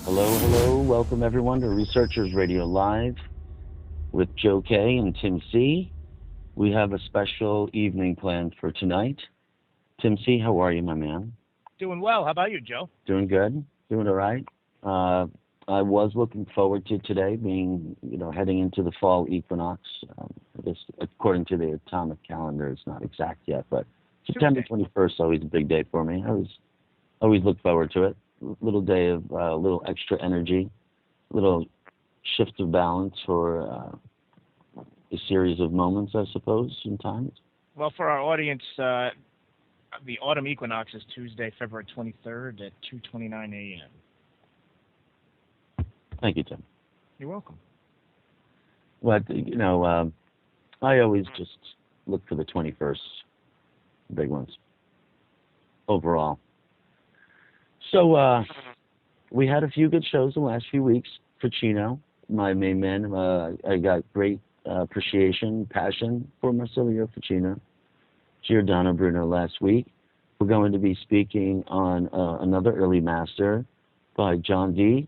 Hello, hello. Welcome everyone to Researchers Radio Live with Joe K and Tim C. We have a special evening planned for tonight. Tim C, how are you, my man? Doing well. How about you, Joe? Doing good. Doing all right. I was looking forward to today being, heading into the fall equinox. I guess according to the atomic calendar, it's not exact yet, but September 21st is always a big day for me. I always look forward to it. Little day of a little extra energy, little shift of balance for a series of moments, I suppose, sometimes. Well, for our audience, the autumn equinox is Tuesday, February 23rd at 2:29 a.m. Thank you, Tim. You're welcome. Well, I always just look for the 21st, big ones, overall. So we had a few good shows the last few weeks for Chino, my main man. I got great appreciation, passion for Marsilio Ficino, Giordano Bruno last week. We're going to be speaking on another early master by John D.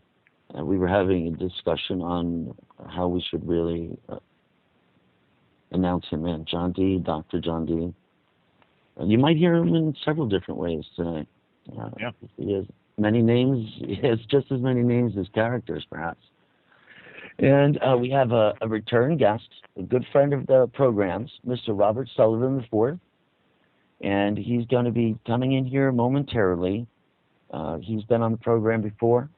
We were having a discussion on how we should really announce him in. John D, Dr. John D. You might hear him in several different ways tonight. Yeah. He has many names. He has just as many names as characters, perhaps. And we have a return guest, a good friend of the programs, Mr. Robert Sullivan IV. And he's going to be coming in here momentarily. He's been on the program before.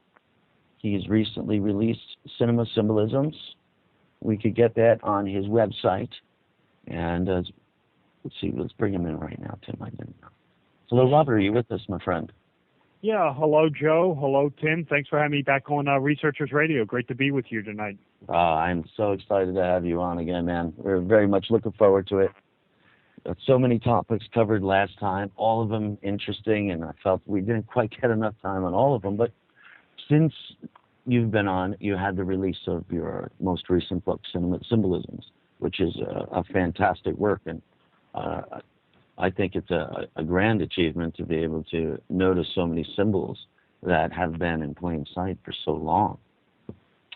He's recently released Cinema Symbolisms. We could get that on his website. And let's see, let's bring him in right now, Tim. I didn't know. Hello, Robert. Are you with us, my friend? Yeah. Hello, Joe. Hello, Tim. Thanks for having me back on Researchers Radio. Great to be with you tonight. I'm so excited to have you on again, man. We're very much looking forward to it. So many topics covered last time, all of them interesting, and I felt we didn't quite get enough time on all of them. But since you've been on, you had the release of your most recent book, Cinema Symbolisms, which is a fantastic work, and I think it's a grand achievement to be able to notice so many symbols that have been in plain sight for so long.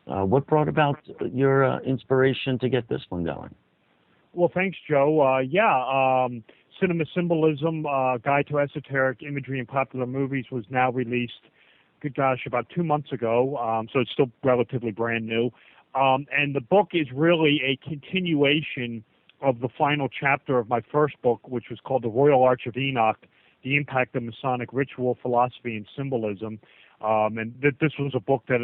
What brought about your inspiration to get this one going? Well, thanks, Joe. Cinema Symbolism, Guide to Esoteric Imagery in Popular Movies was now released, good gosh, about 2 months ago, so it's still relatively brand new. And the book is really a continuation of the final chapter of my first book, which was called The Royal Arch of Enoch, The Impact of Masonic Ritual, Philosophy, and Symbolism. This was a book that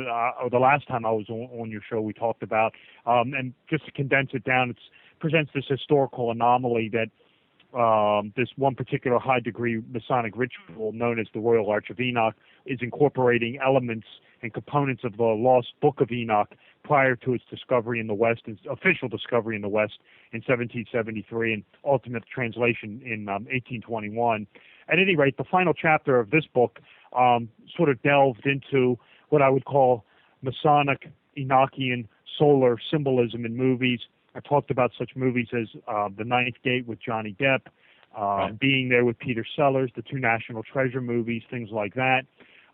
the last time I was on your show we talked about. And just to condense it down, it presents this historical anomaly that this one particular high-degree Masonic ritual known as the Royal Arch of Enoch is incorporating elements and components of the lost Book of Enoch prior to its discovery in the West, its official discovery in the West in 1773 and ultimate translation in 1821. At any rate, the final chapter of this book sort of delved into what I would call Masonic, Enochian, solar symbolism in movies. I talked about such movies as The Ninth Gate with Johnny Depp, Being There with Peter Sellers, the two National Treasure movies, things like that.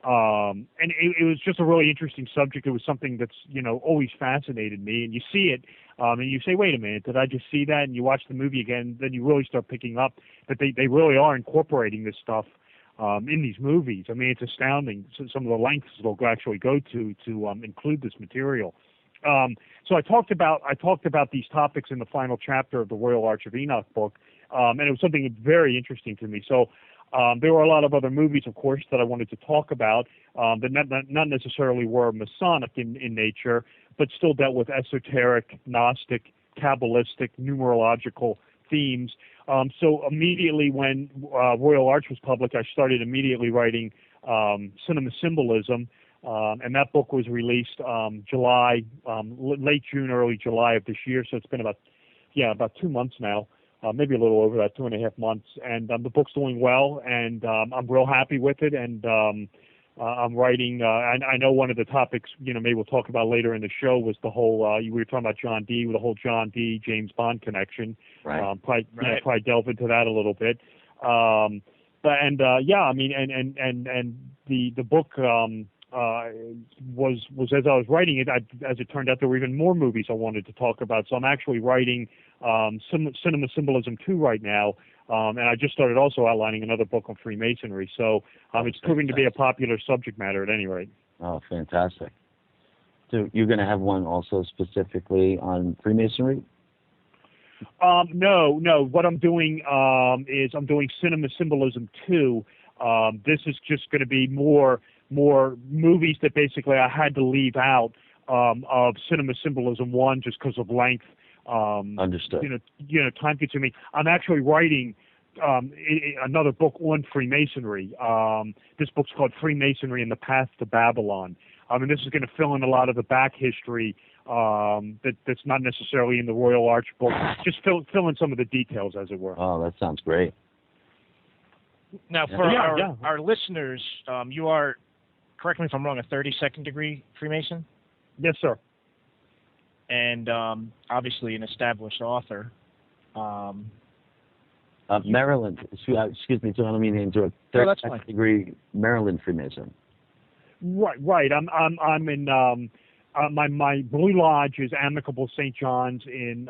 And it was just a really interesting subject. It was something that's, always fascinated me. And you see it, and you say, wait a minute, did I just see that? And you watch the movie again, then you really start picking up that they really are incorporating this stuff in these movies. I mean, it's astounding, some of the lengths they'll actually go to include this material. So I talked about these topics in the final chapter of the Royal Arch of Enoch book, and it was something very interesting to me. So there were a lot of other movies, of course, that I wanted to talk about that not necessarily were Masonic in nature, but still dealt with esoteric, Gnostic, Kabbalistic, numerological themes. So immediately when Royal Arch was published, I started immediately writing Cinema Symbolism. And that book was released July, late June, early July of this year. So it's been about 2 months now, maybe a little over that, 2.5 months. And the book's doing well, and I'm real happy with it. And I'm writing. I know one of the topics, maybe we'll talk about later in the show was the whole. We were talking about John D. with the whole John D. James Bond connection. Right. Probably delve into that a little bit. The book was as I was writing it, as it turned out, there were even more movies I wanted to talk about. So I'm actually writing Cinema Symbolism 2 right now, and I just started also outlining another book on Freemasonry. So it's proving to be a popular subject matter at any rate. Oh, fantastic. So you're going to have one also specifically on Freemasonry? No. What I'm doing is I'm doing Cinema Symbolism 2. This is just going to be more movies that basically I had to leave out of Cinema Symbolism 1 just because of length. Understood. Time consuming. I'm actually writing another book on Freemasonry. This book's called Freemasonry and the Path to Babylon. And this is going to fill in a lot of the back history that's not necessarily in the Royal Arch book. Just fill in some of the details, as it were. Oh, that sounds great. Now, for our listeners, you are, correct me if I'm wrong, a 32nd degree Freemason? Yes, sir. And obviously an established author. Maryland, excuse me, I don't mean to interrupt. 32nd degree Maryland Freemason. Right. I'm in my Blue Lodge is Amicable St. John's in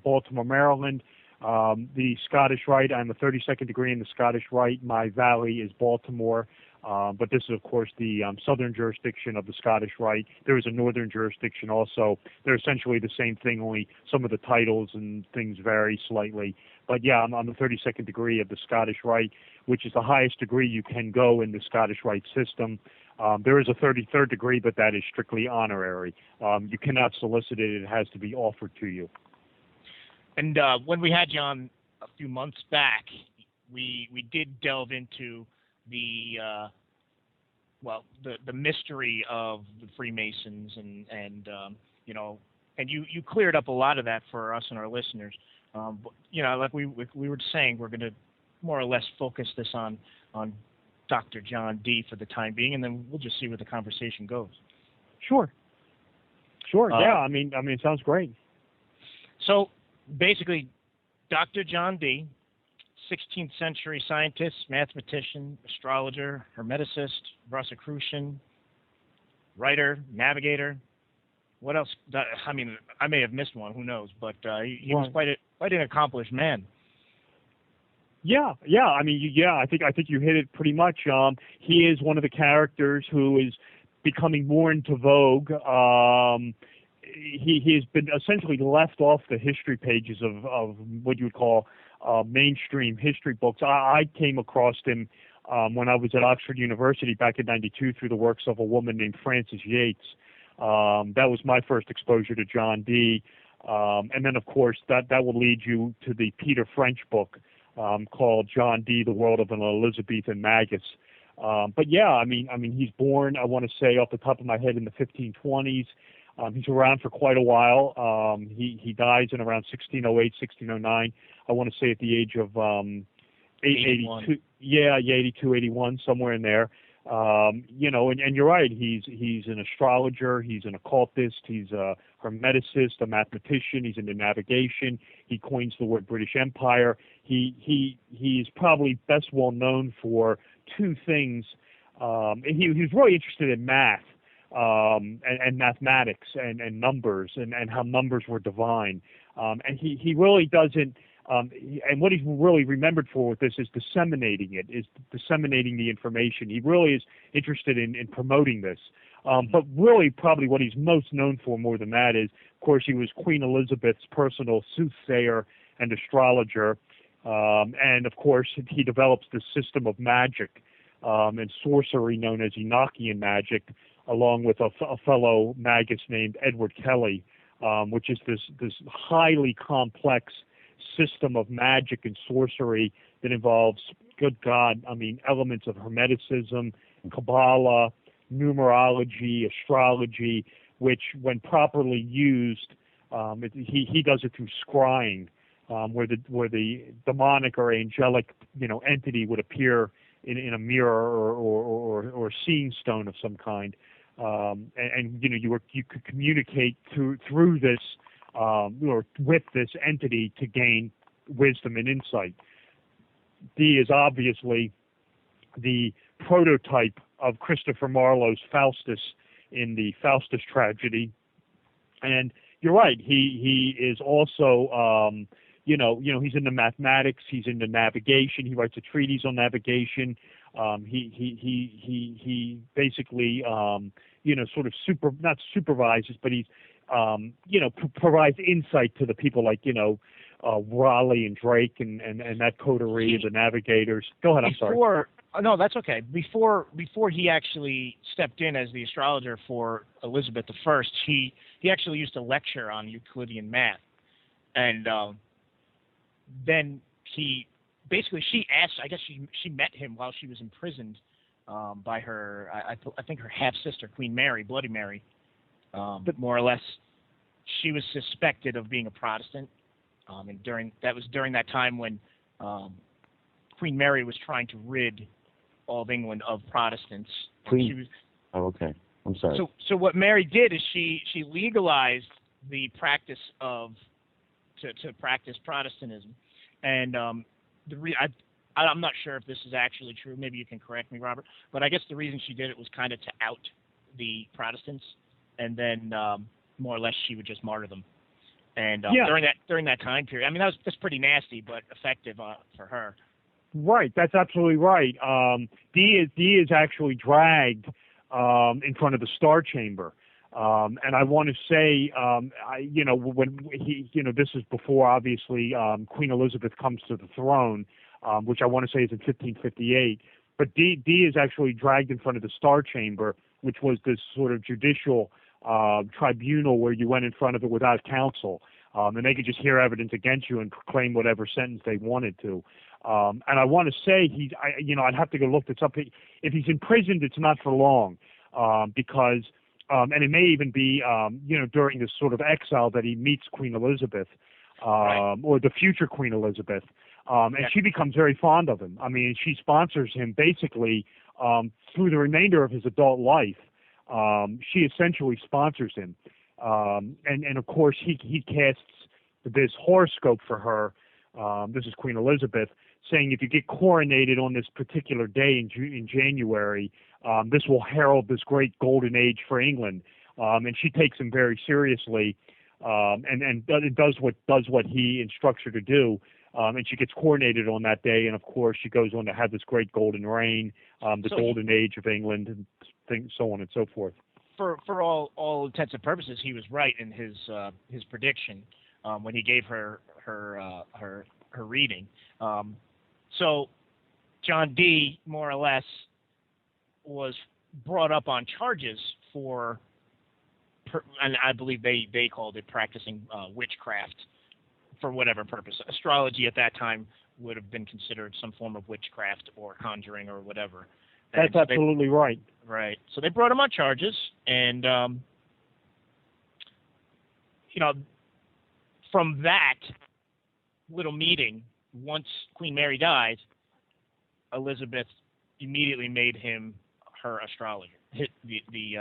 Baltimore, Maryland. The Scottish Rite, I'm a 32nd degree in the Scottish Rite. My valley is Baltimore, but this is, of course, the southern jurisdiction of the Scottish Rite. There is a northern jurisdiction also. They're essentially the same thing, only some of the titles and things vary slightly. But yeah, I'm the 32nd degree of the Scottish Rite, which is the highest degree you can go in the Scottish Rite system. There is a 33rd degree, but that is strictly honorary. You cannot solicit it. It has to be offered to you. And when we had you on a few months back, we did delve into the mystery of the Freemasons and you cleared up a lot of that for us and our listeners. But, like we were saying, we're going to more or less focus this on Dr. John D. for the time being, and then we'll just see where the conversation goes. Sure. Yeah. I mean, it sounds great. So basically, Dr. John D., 16th century scientist, mathematician, astrologer, hermeticist, Rosicrucian, writer, navigator. What else? I mean, I may have missed one. Who knows? But he was quite an accomplished man. Yeah. I mean, I think you hit it pretty much. He is one of the characters who is becoming more into vogue. He has been essentially left off the history pages of what you would call mainstream history books. I came across him when I was at Oxford University back in '92 through the works of a woman named Frances Yates. That was my first exposure to John Dee. And then, of course, that will lead you to the Peter French book called John Dee, The World of an Elizabethan Magus. But yeah, I mean, he's born, I want to say off the top of my head, in the 1520s. He's around for quite a while. He dies in around 1608, 1609. I want to say at the age of 82. Yeah, 82, 81, somewhere in there. And you're right. He's an astrologer. He's an occultist. He's a hermeticist, a mathematician. He's into navigation. He coins the word British Empire. He's probably best well known for two things. He was really interested in math. And mathematics and numbers and how numbers were divine. And he really doesn't, and what he's really remembered for with this is disseminating the information. He really is interested in promoting this. But really probably what he's most known for more than that is, of course, he was Queen Elizabeth's personal soothsayer and astrologer. And of course, he develops this system of magic and sorcery known as Enochian magic, along with a fellow magus named Edward Kelly, which is this highly complex system of magic and sorcery that involves, good God, I mean, elements of Hermeticism, Kabbalah, numerology, astrology, which, when properly used, he does it through scrying, where the demonic or angelic, entity would appear in a mirror or seeing stone of some kind. You could communicate through this or with this entity to gain wisdom and insight. Dee is obviously the prototype of Christopher Marlowe's Faustus in the Faustus tragedy. And you're right. He is also, he's into mathematics. He's into navigation. He writes a treatise on navigation. He basically, sort of not supervises, but he's, provides insight to the people like, Raleigh and Drake and that coterie of the navigators. Go ahead. I'm sorry. No, that's okay. Before he actually stepped in as the astrologer for Elizabeth I, he actually used to lecture on Euclidean math, and then she asked. I guess she met him while she was imprisoned by her. I think her half sister, Queen Mary, Bloody Mary. But more or less, she was suspected of being a Protestant, and during that time when Queen Mary was trying to rid all of England of Protestants. Okay. I'm sorry. So what Mary did is she legalized the practice to practice Protestantism, and I'm not sure if this is actually true. Maybe you can correct me, Robert. But I guess the reason she did it was kind of to out the Protestants, and then more or less she would just martyr them. And during that time period, I mean that's pretty nasty, but effective for her. Right, that's absolutely right. Dee is actually dragged in front of the Star Chamber, and I want to say, this is before obviously Queen Elizabeth comes to the throne, which I want to say is in 1558. But Dee is actually dragged in front of the Star Chamber, which was this sort of judicial tribunal where you went in front of it without counsel, and they could just hear evidence against you and proclaim whatever sentence they wanted to. And I want to say I'd have to go look this up. If he's imprisoned, it's not for long, because, and it may even be, during this sort of exile that he meets Queen Elizabeth, or the future Queen Elizabeth, and she becomes very fond of him. I mean, she sponsors him basically through the remainder of his adult life. She essentially sponsors him, and of course he casts this horoscope for her. This is Queen Elizabeth, saying if you get coronated on this particular day in January, this will herald this great golden age for England. And she takes him very seriously, and does what he instructs her to do. And she gets coronated on that day, and of course she goes on to have this great golden reign, golden age of England, and things, so on and so forth. For all intents and purposes, he was right in his prediction when he gave her reading. So John Dee, more or less, was brought up on charges for, and I believe they called it practicing witchcraft for whatever purpose. Astrology at that time would have been considered some form of witchcraft or conjuring or whatever. That's absolutely right. Right. So they brought him on charges, and from that little meeting, once Queen Mary dies, Elizabeth immediately made him her astrologer, the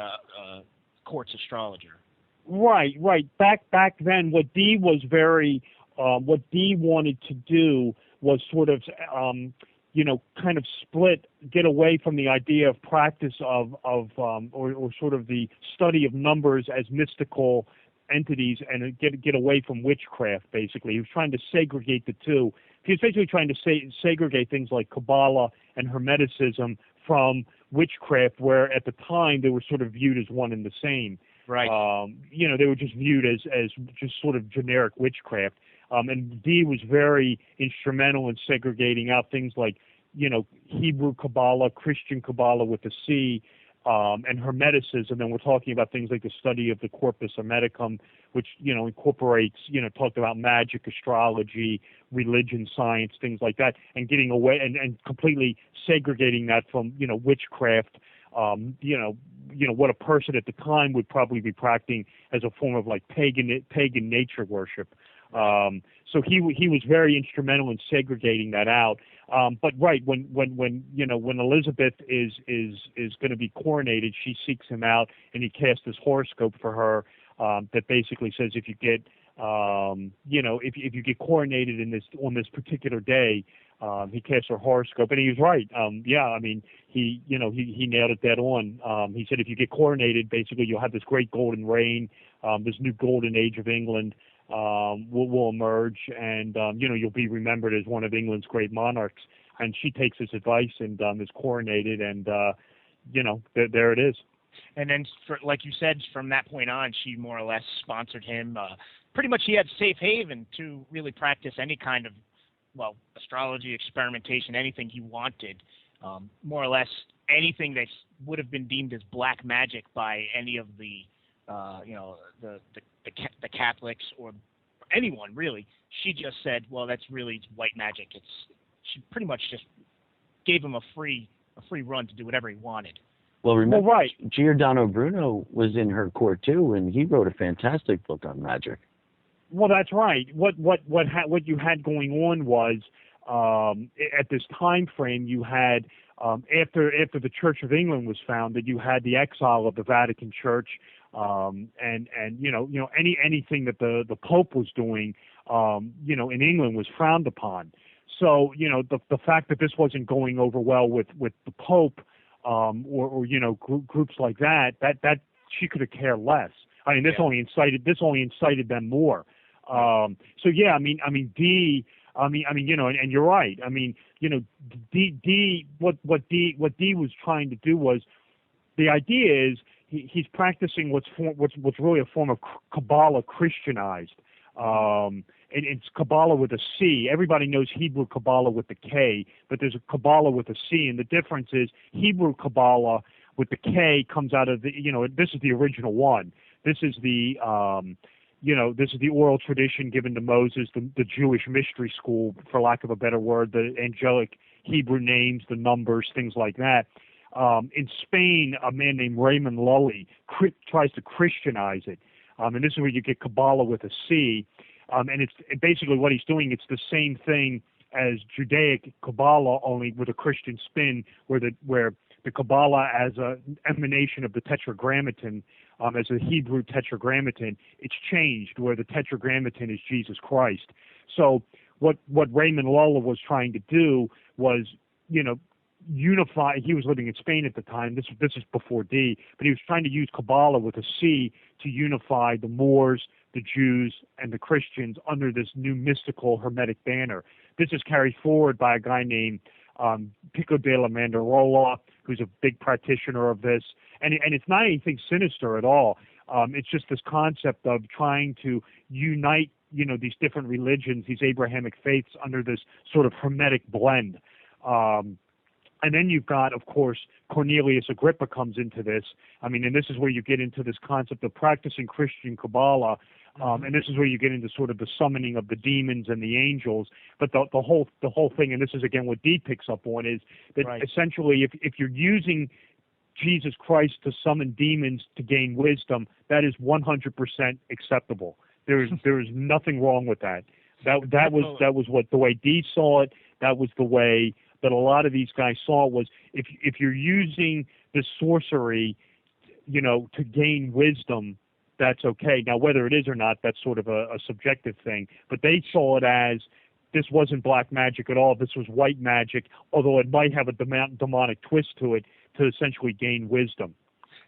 court's astrologer. Right. Back then, what Dee wanted to do was sort of, kind of get away from the idea of practice or sort of the study of numbers as mystical entities, and get away from witchcraft. Basically, he was trying to segregate the two. He was basically trying to segregate things like Kabbalah and Hermeticism from witchcraft, where at the time they were sort of viewed as one and the same. Right. They were just viewed as just sort of generic witchcraft. And Dee was very instrumental in segregating out things like, Hebrew Kabbalah, Christian Kabbalah with a C, and Hermeticism. And we're talking about things like the study of the Corpus Hermeticum, which, incorporates, talked about magic, astrology, religion, science, things like that, and getting away and completely segregating that from, witchcraft, what a person at the time would probably be practicing as a form of like pagan nature worship. So he was very instrumental in segregating that out. But right, when Elizabeth is going to be coronated, she seeks him out, and he casts this horoscope for her that basically says if you get if you get coronated on this particular day, He cast her horoscope, and he was right. Yeah, I mean, he nailed it dead on. He said if you get coronated, basically you'll have this great golden reign, this new golden age of England will emerge, and you'll be remembered as one of England's great monarchs. And she takes his advice and is coronated, and there it is. And then, like you said, from that point on, she more or less sponsored him. Pretty much, he had safe haven to really practice any kind of, astrology, experimentation, anything he wanted. More or less anything that would have been deemed as black magic by any of the Catholics or anyone really. She just said, well, that's really white magic. She pretty much just gave him a free run to do whatever he wanted. Well, remember, right. Giordano Bruno was in her court too, and he wrote a fantastic book on magic. Well, that's right. What you had going on was at this time frame you had after the Church of England was founded, you had the exile of the Vatican Church, and anything that the Pope was doing, in England was frowned upon. So the fact that this wasn't going over well with the Pope, or groups like that she could have cared less. I mean, this only incited them more. So yeah, I mean, Dee, and you're right. I mean, Dee, what Dee was trying to do was, the idea is he's practicing what's really a form of Kabbalah Christianized. And it's Kabbalah with a C. Everybody knows Hebrew Kabbalah with the K, but there's a Kabbalah with a C, and the difference is Hebrew Kabbalah with the K comes out of the, this is the original one. This is the, this is the oral tradition given to Moses, the Jewish mystery school, for lack of a better word, the angelic Hebrew names, the numbers, things like that. In Spain, a man named Raymond Lully tries to Christianize it. And this is where you get Kabbalah with a C. And it's basically what he's doing. It's the same thing as Judaic Kabbalah, only with a Christian spin, where the Kabbalah as an emanation of the Tetragrammaton, as a Hebrew Tetragrammaton, it's changed where the Tetragrammaton is Jesus Christ. So what Raymond Lully was trying to do was, unify. He was living in Spain at the time. This is before D, but he was trying to use Kabbalah with a C to unify the Moors, the Jews, and the Christians under this new mystical Hermetic banner. This is carried forward by a guy named Pico della Mandarola, who's a big practitioner of this, and it's not anything sinister at all. It's just this concept of trying to unite, these different religions, these Abrahamic faiths, under this sort of Hermetic blend. And then you've got, of course, Cornelius Agrippa comes into this. I mean, and this is where you get into this concept of practicing Christian Kabbalah, and this is where you get into sort of the summoning of the demons and the angels. But the whole thing, and this is again what Dee picks up on, is that essentially if you're using Jesus Christ to summon demons to gain wisdom, that is 100% acceptable. There is nothing wrong with that. That was what the way Dee saw it. That was the way that a lot of these guys saw it, was if you're using the sorcery, to gain wisdom, that's okay. Now, whether it is or not, that's sort of a subjective thing. But they saw it as this wasn't black magic at all. This was white magic, although it might have a demonic twist to it to essentially gain wisdom.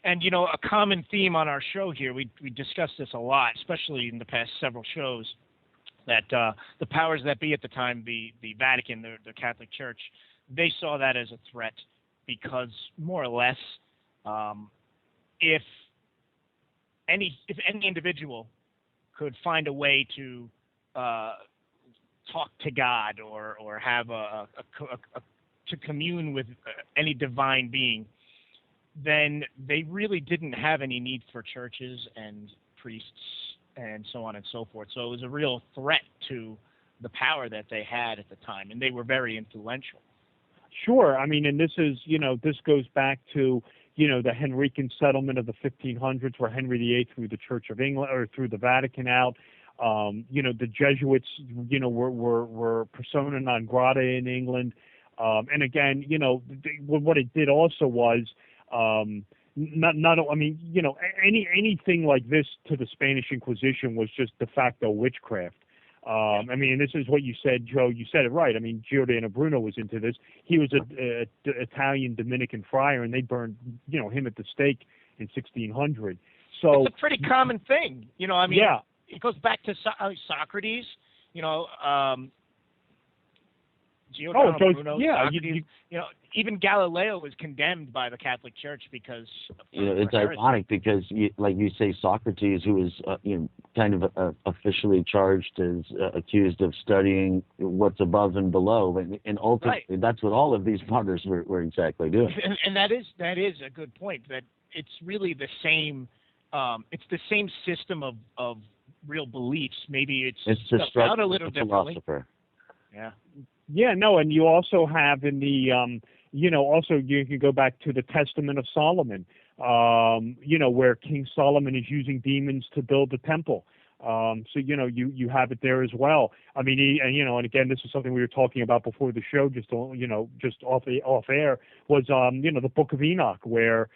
And, a common theme on our show here, we discussed this a lot, especially in the past several shows, that the powers that be at the time, the Vatican, the Catholic Church, they saw that as a threat because more or less, if any individual could find a way to talk to God or have to commune with any divine being, then they really didn't have any need for churches and priests and so on and so forth. So it was a real threat to the power that they had at the time, and they were very influential. Sure. I mean, and this is, this goes back to, the Henrican settlement of the 1500s, where Henry VIII threw the Church of England, or threw the Vatican out. The Jesuits, were persona non grata in England. And again, what it did also was, anything like this to the Spanish Inquisition was just de facto witchcraft. I mean, this is what you said, Joe. You said it right. I mean, Giordano Bruno was into this. He was a Italian Dominican friar, and they burned, him at the stake in 1600. So it's a pretty common thing, I mean, yeah. It goes back to Socrates, Giordano Bruno, yeah, Socrates, even Galileo was condemned by the Catholic Church because it's ironic because, like you say, Socrates, who is kind of officially charged as accused of studying what's above and below, and ultimately that's what all of these martyrs were exactly doing. And that is a good point. That it's really the same. It's the same system of real beliefs. Maybe it's the out a little differently. Philosopher. Yeah. Yeah, no, and you also have in the, also you can go back to the Testament of Solomon, where King Solomon is using demons to build the temple. So, you have it there as well. I mean, and again, this is something we were talking about before the show, just off air, was, the Book of Enoch, where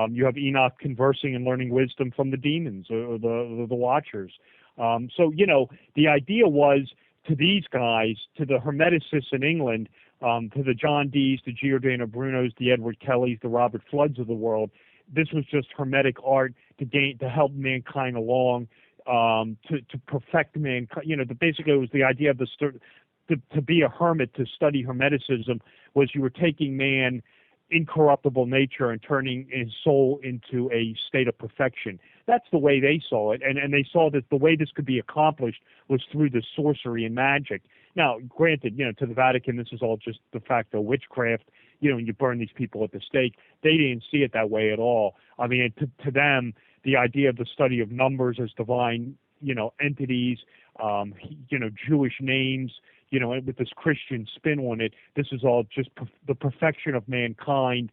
you have Enoch conversing and learning wisdom from the demons or the Watchers. So, the idea was, to these guys, to the Hermeticists in England, to the John Dees, the Giordano Brunos, the Edward Kellys, the Robert Floods of the world, this was just Hermetic art to help mankind along, to perfect mankind. Basically it was the idea of to be a hermit, to study Hermeticism, was you were taking man incorruptible nature and turning his soul into a state of perfection. That's the way they saw it, and they saw that the way this could be accomplished was through the sorcery and magic. Now, granted, to the Vatican, this is all just de facto witchcraft, and you burn these people at the stake. They didn't see it that way at all. I mean, to them, the idea of the study of numbers as divine, entities, Jewish names, with this Christian spin on it, this is all just the perfection of mankind,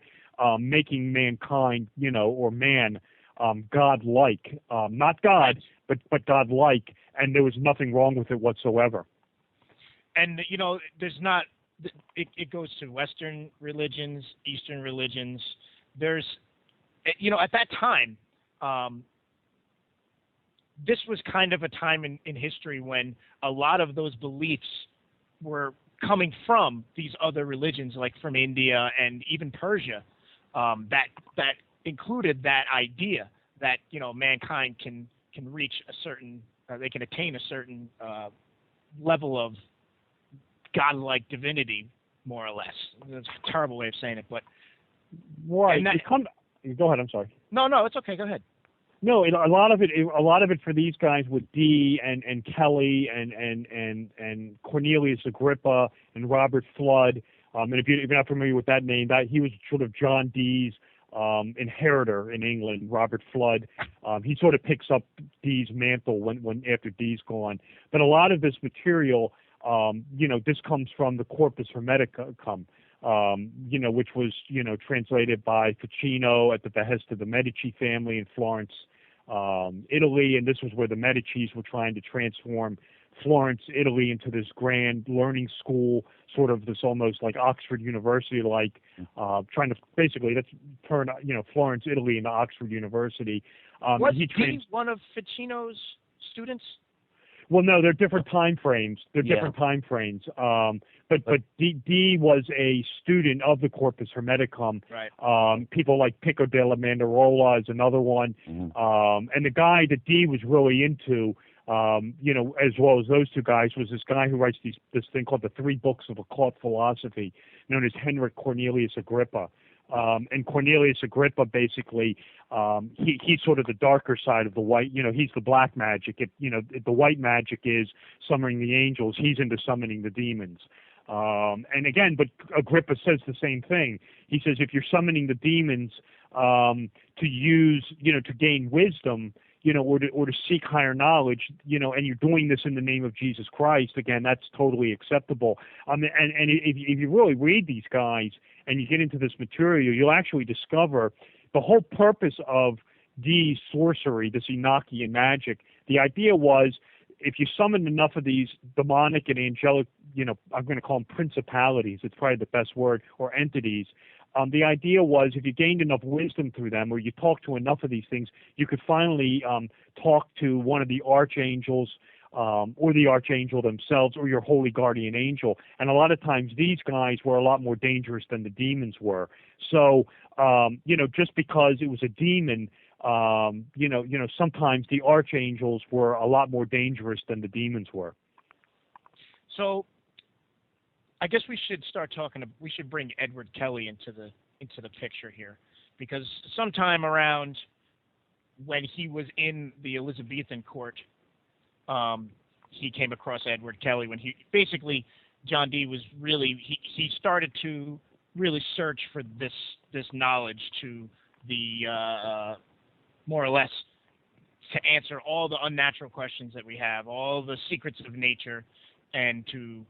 making mankind, or man, God-like, not God, but God-like, and there was nothing wrong with it whatsoever. And there's not. It goes to Western religions, Eastern religions. There's, at that time, this was kind of a time in history when a lot of those beliefs were coming from these other religions, like from India and even Persia, that included that idea that mankind can reach a certain, they can attain a certain level of godlike divinity, more or less. It's a terrible way of saying it, but right. Go ahead. I'm sorry. No, it's okay. Go ahead. No, a lot of it for these guys with Dee and Kelly and Cornelius Agrippa and Robert Flood. And if you're not familiar with that name, that he was sort of John Dee's inheritor in England, Robert Flood. He sort of picks up Dee's mantle when after Dee's gone. But a lot of this material, this comes from the Corpus Hermeticum, which was, translated by Ficino at the behest of the Medici family in Florence, Italy. And this was where the Medicis were trying to transform Florence, Italy into this grand learning school, sort of this almost like Oxford University-like, trying to basically turn, Florence, Italy into Oxford University. Was he one of Ficino's students? Well, no, they're different time frames. But Dee was a student of the Corpus Hermeticum. Right. People like Pico della Mandarola is another one. Mm-hmm. And the guy that Dee was really into, as well as those two guys, was this guy who writes this thing called the Three Books of Occult Philosophy, known as Henrik Cornelius Agrippa. And Cornelius Agrippa basically, he's sort of the darker side of the white, he's the black magic. The white magic is summoning the angels. He's into summoning the demons. And again, but Agrippa says the same thing. He says, if you're summoning the demons, to use, to gain wisdom, or to seek higher knowledge, and you're doing this in the name of Jesus Christ, again, that's totally acceptable. And if you really read these guys and you get into this material, you'll actually discover the whole purpose of Dee's sorcery, this Enochian magic. The idea was, if you summon enough of these demonic and angelic, I'm going to call them principalities, it's probably the best word, or entities. The idea was, if you gained enough wisdom through them, or you talked to enough of these things, you could finally talk to one of the archangels, or the archangel themselves, or your holy guardian angel. And a lot of times these guys were a lot more dangerous than the demons were. So, just because it was a demon, sometimes the archangels were a lot more dangerous than the demons were. So, I guess we should we should bring Edward Kelly into the picture here, because sometime around when he was in the Elizabethan court, he came across Edward Kelly when John Dee was really, he started to really search for this knowledge to the more or less to answer all the unnatural questions that we have, all the secrets of nature, and to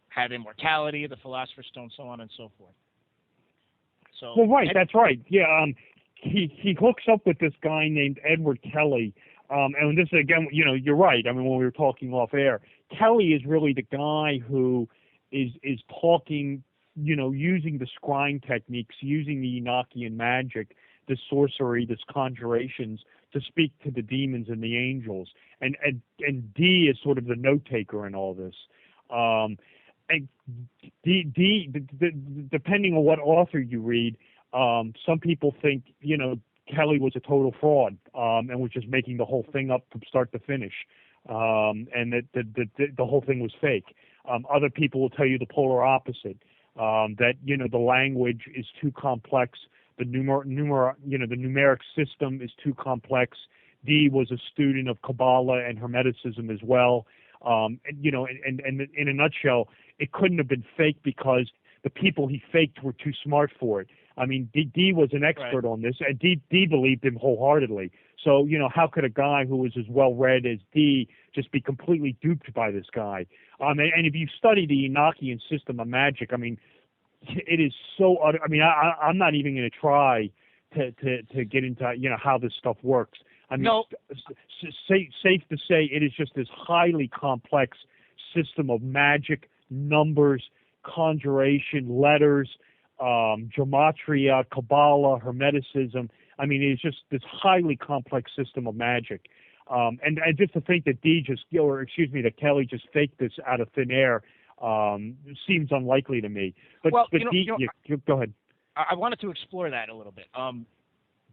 have immortality, the Philosopher's Stone, so on and so forth. So, well, right, that's right. Yeah, he hooks up with this guy named Edward Kelly, and this again, you're right. I mean, when we were talking off air, Kelly is really the guy who is talking, using the scrying techniques, using the Enochian magic, this sorcery, this conjurations, to speak to the demons and the angels. And Dee is sort of the note taker in all this. And Dee, depending on what author you read, some people think, Kelly was a total fraud, and was just making the whole thing up from start to finish, and that the whole thing was fake. Other people will tell you the polar opposite, that the language is too complex, the numeric system is too complex. Dee was a student of Kabbalah and Hermeticism as well, and in a nutshell, it couldn't have been fake because the people he faked were too smart for it. I mean, Dee was an expert on this, and Dee believed him wholeheartedly. So, how could a guy who was as well-read as Dee just be completely duped by this guy? And if you study the Enochian system of magic, I mean, it is so utter. I mean, I'm not even going to try to get into, how this stuff works. I mean, no. Safe to say it is just this highly complex system of magic, numbers, conjuration, letters, gematria, Kabbalah, Hermeticism. I mean, it's just this highly complex system of magic. And just to think that that Kelly just faked this out of thin air seems unlikely to me. But go ahead. I wanted to explore that a little bit. I'm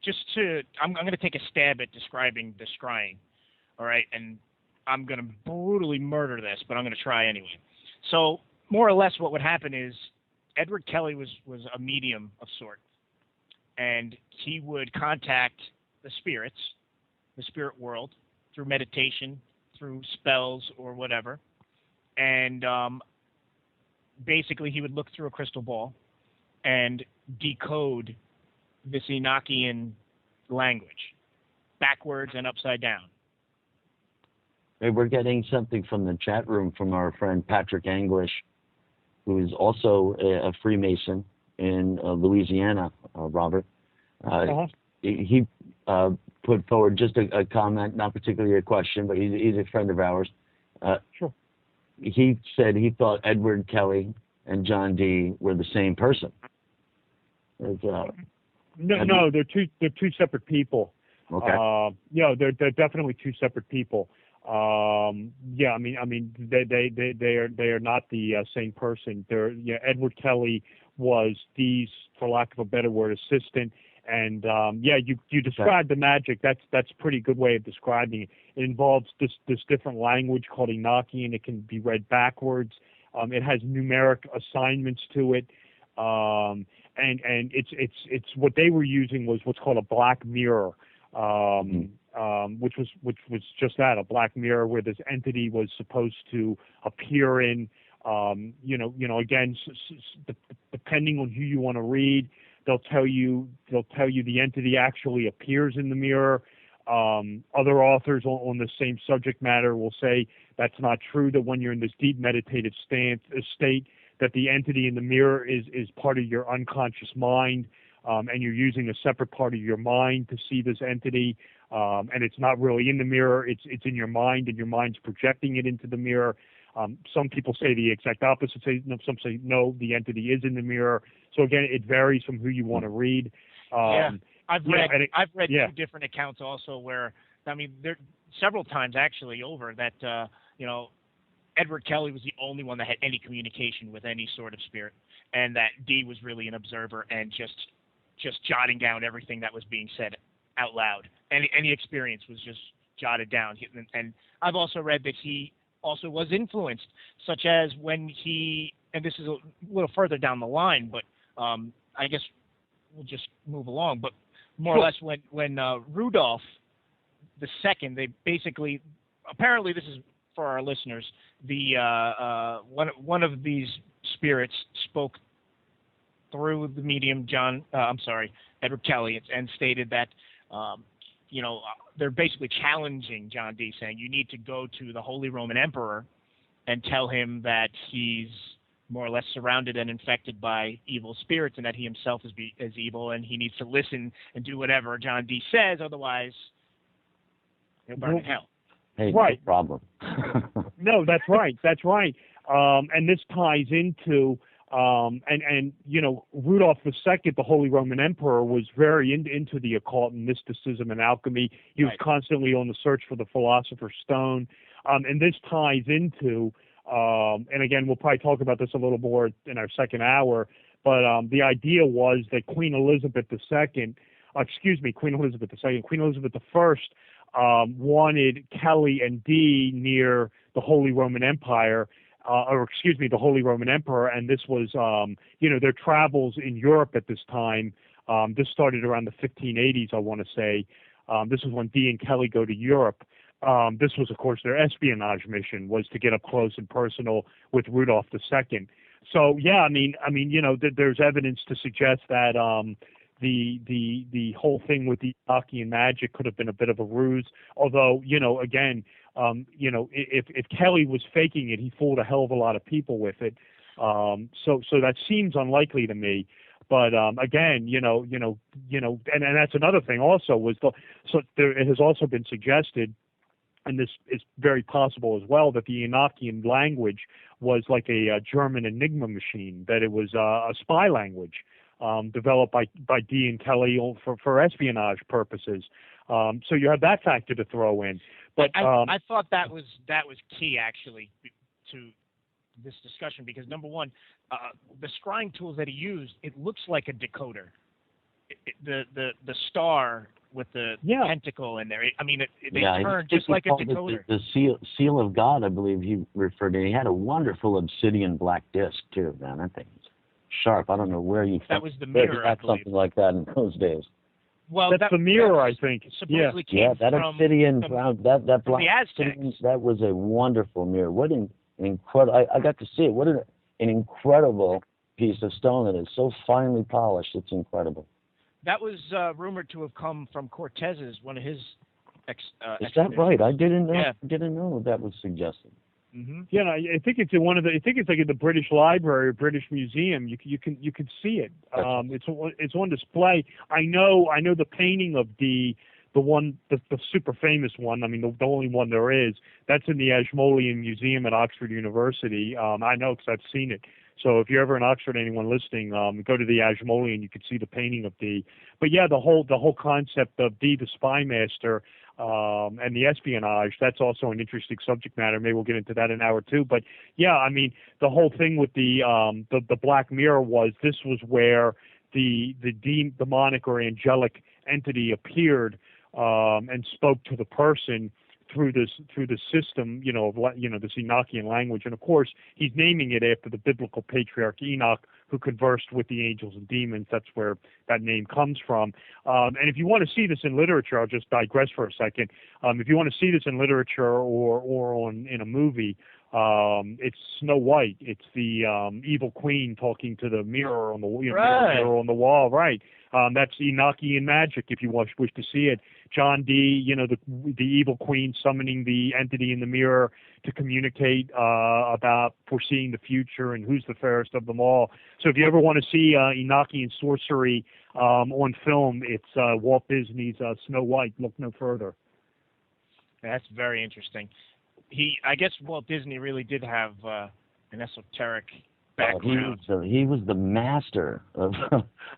going to take a stab at describing the scrying, all right? And I'm going to brutally murder this, but I'm going to try anyway. So more or less what would happen is Edward Kelly was a medium of sort, and he would contact the spirits, the spirit world, through meditation, through spells or whatever, and basically he would look through a crystal ball and decode this Enochian language, backwards and upside down. Hey, we're getting something from the chat room from our friend Patrick English, who is also a Freemason in Louisiana, Robert. He put forward just a comment, not particularly a question, but he's a friend of ours. Sure. He said he thought Edward Kelly and John Dee were the same person. No, they're two separate people. Okay. They're definitely two separate people. They are not the same person. Edward Kelly was Dee's, for lack of a better word, assistant. And you described the magic. That's a pretty good way of describing it. It involves this different language called Enochian. It can be read backwards. It has numeric assignments to it. And it's what they were using was what's called a black mirror. Which was just that, a black mirror where this entity was supposed to appear in. Again, depending on who you want to read, they'll tell you the entity actually appears in the mirror. Other authors on the same subject matter will say that's not true, that when you're in this deep meditative state, that the entity in the mirror is part of your unconscious mind, and you're using a separate part of your mind to see this entity, and it's not really in the mirror, it's in your mind, and your mind's projecting it into the mirror. Some people say the exact opposite. Some say no, the entity is in the mirror. So again, it varies from who you want to read. I've Yeah, read and I've read yeah. 2 different accounts also where, I mean, there several times actually over that Edward Kelly was the only one that had any communication with any sort of spirit, and that Dee was really an observer and just jotting down everything that was being said out loud. Any experience was just jotted down. And I've also read that he also was influenced, such as when he, and this is a little further down the line, but I guess we'll just move along. But more or less when Rudolph the second, they basically, apparently this is for our listeners, the one of these spirits spoke through the medium Edward Kelly, and stated that they're basically challenging John Dee, saying you need to go to the Holy Roman Emperor and tell him that he's more or less surrounded and infected by evil spirits, and that he himself is evil, and he needs to listen and do whatever John Dee says, otherwise he'll burn in hell. Hey, right. No problem. No, that's right. That's right. And this ties into Rudolph II, the Holy Roman Emperor, was very into the occult and mysticism and alchemy. He was constantly on the search for the Philosopher's Stone. And this ties into, and again, we'll probably talk about this a little more in our second hour, but the idea was that Queen Elizabeth II, Queen Elizabeth I, wanted Kelly and Dee near the Holy Roman Empire, the Holy Roman Emperor, and this was, their travels in Europe at this time. This started around the 1580s, I want to say. This is when Dee and Kelly go to Europe. This was, of course, their espionage mission, was to get up close and personal with Rudolph II. So, yeah, there's evidence to suggest that the whole thing with the Enochian magic could have been a bit of a ruse. Although, again, if Kelly was faking it, he fooled a hell of a lot of people with it. So that seems unlikely to me. But again, and that's another thing. Also, it has also been suggested, and this is very possible as well, that the Enochian language was like a German Enigma machine, that it was a spy language developed by Dee and Kelly for espionage purposes. So you have that factor to throw in. But I thought that was key, actually, to this discussion, because number one, the scrying tools that he used, it looks like a decoder. The star with the tentacle in there. They turn just like a decoder. The seal of God, I believe he referred to. He had a wonderful obsidian black disc too, man. I think it's sharp. I don't know where you. That was the mirror, I believe. Something like that in those days. Well, that's the mirror, I think. Supposedly came that from obsidian, that black the Aztecs. That was a wonderful mirror. What an incredible! I got to see it. What an incredible piece of stone it is. So finely polished. It's incredible. That was rumored to have come from Cortez's, one of his Is that right? I didn't know. Yeah. Didn't know that was suggested. Mm-hmm. Yeah, I think it's in I think it's like in the British Library or British Museum. You can see it. It's on display. I know the painting of the super famous one. The only one there is. That's in the Ashmolean Museum at Oxford University. I know because I've seen it. So if you're ever in Oxford, anyone listening, go to the Ashmolean. You can see the painting of Dee. But yeah, the whole concept of Dee the spy master and the espionage, that's also an interesting subject matter. Maybe we'll get into that in an hour too. But yeah, the whole thing with the Black Mirror this was where the demonic or angelic entity appeared and spoke to the person through the system, this Enochian language. And of course, he's naming it after the biblical patriarch Enoch, who conversed with the angels and demons. That's where that name comes from. And if you want to see this in literature, I'll just digress for a second. If you want to see this in literature or in a movie, it's Snow White. It's the evil queen talking to the mirror on the mirror on the wall. Right. That's Enochian magic. If you wish to see it, John Dee, the evil queen summoning the entity in the mirror to communicate about foreseeing the future and who's the fairest of them all. So if you ever want to see Enochian sorcery on film, it's Walt Disney's Snow White. Look no further. That's very interesting. I guess Walt Disney really did have an esoteric background. He was the master of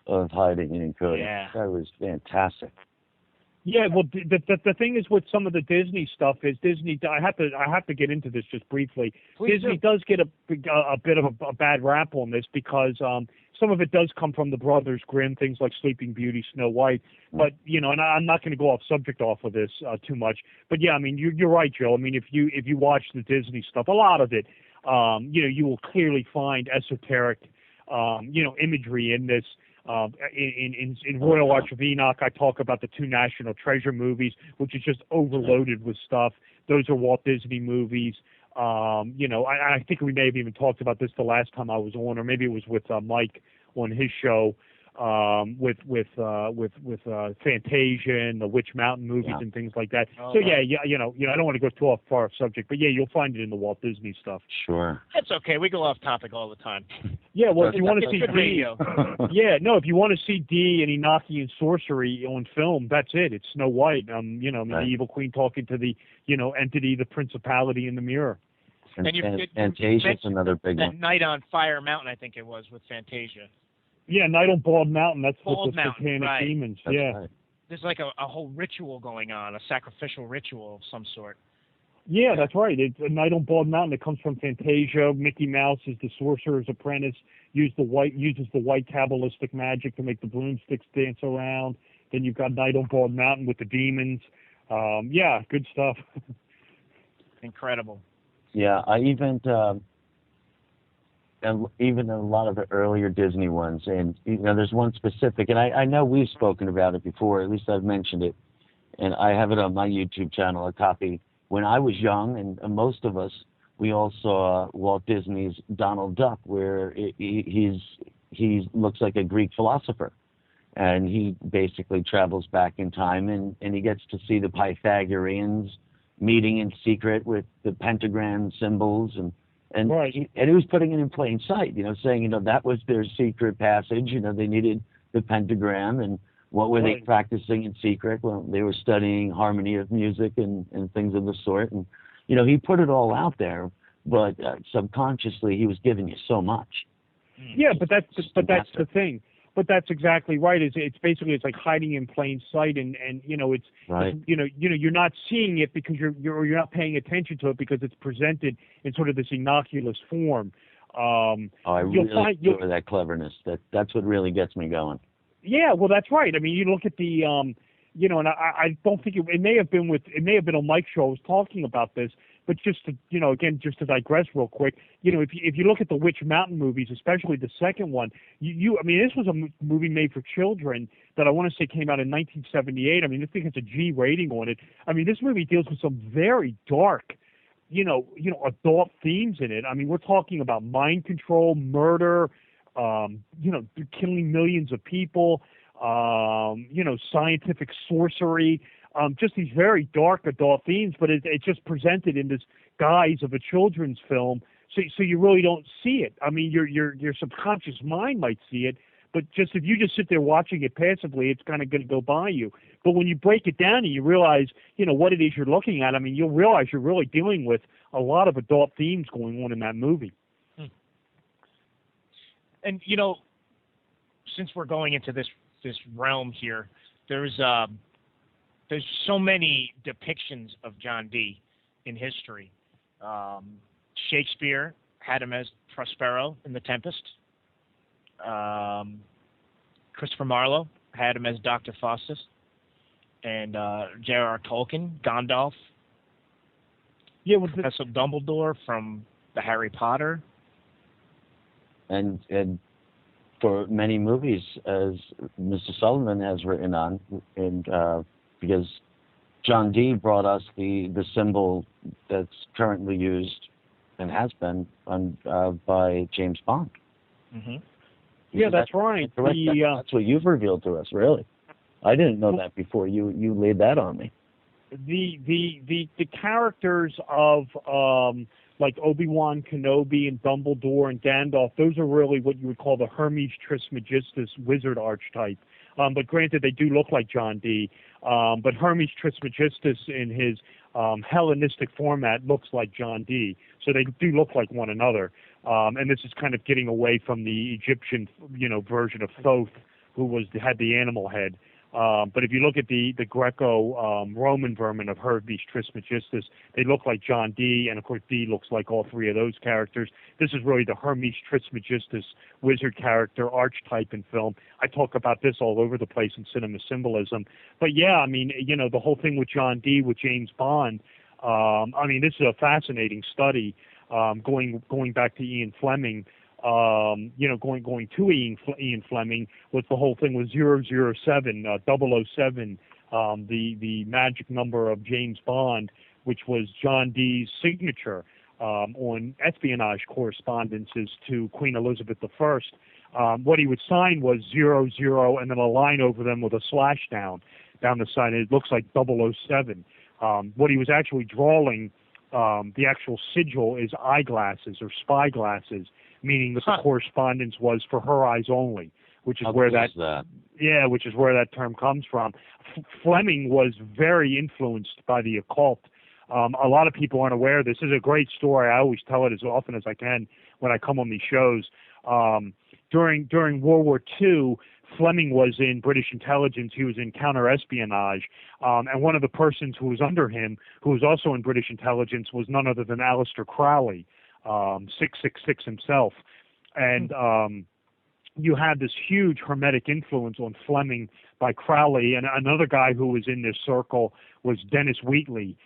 of hiding and encoding. Yeah. That was fantastic. Yeah, well, the thing is with some of the Disney stuff is Disney. I have to get into this just briefly. Please Disney do. does get a bit of a bad rap on this because some of it does come from the Brothers Grimm, things like Sleeping Beauty, Snow White. But and I'm not going to go off subject off of this too much. But yeah, I mean, you're right, Joe. I mean, if you watch the Disney stuff, a lot of it, you will clearly find esoteric, imagery in this. In Royal Arch of Enoch, I talk about the 2 National Treasure movies, which is just overloaded with stuff. Those are Walt Disney movies. I think we may have even talked about this the last time I was on, or maybe it was with Mike on his show, with Fantasia and the Witch Mountain movies and things like that. Oh, so I don't want to go too far off subject, but yeah, you'll find it in the Walt Disney stuff. Sure. That's okay. We go off topic all the time. Yeah, well, if you want to see good D, radio. if you want to see D and Enochian sorcery on film, that's it. It's Snow White. The evil queen talking to the, entity, the principality in the mirror. Fantasia's another big that one. Night on Fire Mountain, I think it was, with Fantasia. Yeah, Night on Bald Mountain. That's Bald with the Mountain, satanic right. demons. That's yeah. right. There's like a whole ritual going on, a sacrificial ritual of some sort. Yeah, that's right. It's a Night on Bald Mountain. It comes from Fantasia. Mickey Mouse is the sorcerer's apprentice. Uses the white Kabbalistic magic to make the broomsticks dance around. Then you've got Night on Bald Mountain with the demons. Good stuff. Incredible. Yeah, I even a lot of the earlier Disney ones, and there's one specific, and I know we've spoken about it before. At least I've mentioned it, and I have it on my YouTube channel, a copy. When I was young, and most of us, we all saw Walt Disney's Donald Duck, where he looks like a Greek philosopher, and he basically travels back in time, and he gets to see the Pythagoreans meeting in secret with the pentagram symbols, and right. He was putting it in plain sight, saying, that was their secret passage. They needed the pentagram, and what were they practicing in secret? Well, they were studying harmony of music and things of the sort. And, he put it all out there, but subconsciously he was giving you so much. Yeah, but that's the thing. But that's exactly right. It's basically like hiding in plain sight, and it's right. You're not seeing it because you're not paying attention to it because it's presented in sort of this innocuous form. I really enjoy that cleverness. That's what really gets me going. Yeah, well, that's right. I mean, you look at the and I don't think it may have been on Mike's show. I was talking about this. But just to, again, just to digress real quick, if you look at the Witch Mountain movies, especially the second one, I mean, this was a movie made for children that I want to say came out in 1978. I mean, I think it's a G rating on it. I mean, this movie deals with some very dark, adult themes in it. I mean, we're talking about mind control, murder, killing millions of people, scientific sorcery. Just these very dark adult themes, but it's just presented in this guise of a children's film, so you really don't see it. I mean, your subconscious mind might see it, but if you just sit there watching it passively, it's kind of going to go by you. But when you break it down and you realize, what it is you're looking at, I mean, you'll realize you're really dealing with a lot of adult themes going on in that movie. And since we're going into this realm here, there's so many depictions of John Dee in history. Shakespeare had him as Prospero in The Tempest. Christopher Marlowe had him as Dr. Faustus. And J.R.R. Tolkien, Gandalf. Yeah, Professor Dumbledore from the Harry Potter. And for many movies, as Mr. Sullivan has written on, and because John Dee brought us the symbol that's currently used and has been by James Bond. Mm-hmm. Yeah, that's right. That's what you've revealed to us, really. I didn't know that before. You laid that on me. The characters of like Obi-Wan Kenobi and Dumbledore and Gandalf, those are really what you would call the Hermes Trismegistus wizard archetype. But granted, they do look like John Dee. But Hermes Trismegistus in his Hellenistic format looks like John Dee. So they do look like one another. And this is kind of getting away from the Egyptian, version of Thoth, who had the animal head. But if you look at the Greco-Roman vermin of Hermes Trismegistus, they look like John Dee, and of course Dee looks like all three of those characters. This is really the Hermes Trismegistus wizard character archetype in film. I talk about this all over the place in cinema symbolism. But yeah, I mean, the whole thing with John Dee, with James Bond, this is a fascinating study, going back to Ian Fleming. Going to Ian Fleming, was the whole thing with 007, 007, the magic number of James Bond, which was John Dee's signature on espionage correspondences to Queen Elizabeth I. What he would sign was 00 and then a line over them with a slash down the side. It looks like 007. What he was actually drawing, the actual sigil, is eyeglasses or spy glasses, meaning that the correspondence was for her eyes only, which is where which is where that term comes from. Fleming was very influenced by the occult. A lot of people aren't aware. This is a great story. I always tell it as often as I can when I come on these shows. During World War II, Fleming was in British intelligence. He was in counter-espionage. And one of the persons who was under him, who was also in British intelligence, was none other than Aleister Crowley, 666 himself. And you had this huge Hermetic influence on Fleming by Crowley. And another guy who was in this circle was Dennis Wheatley.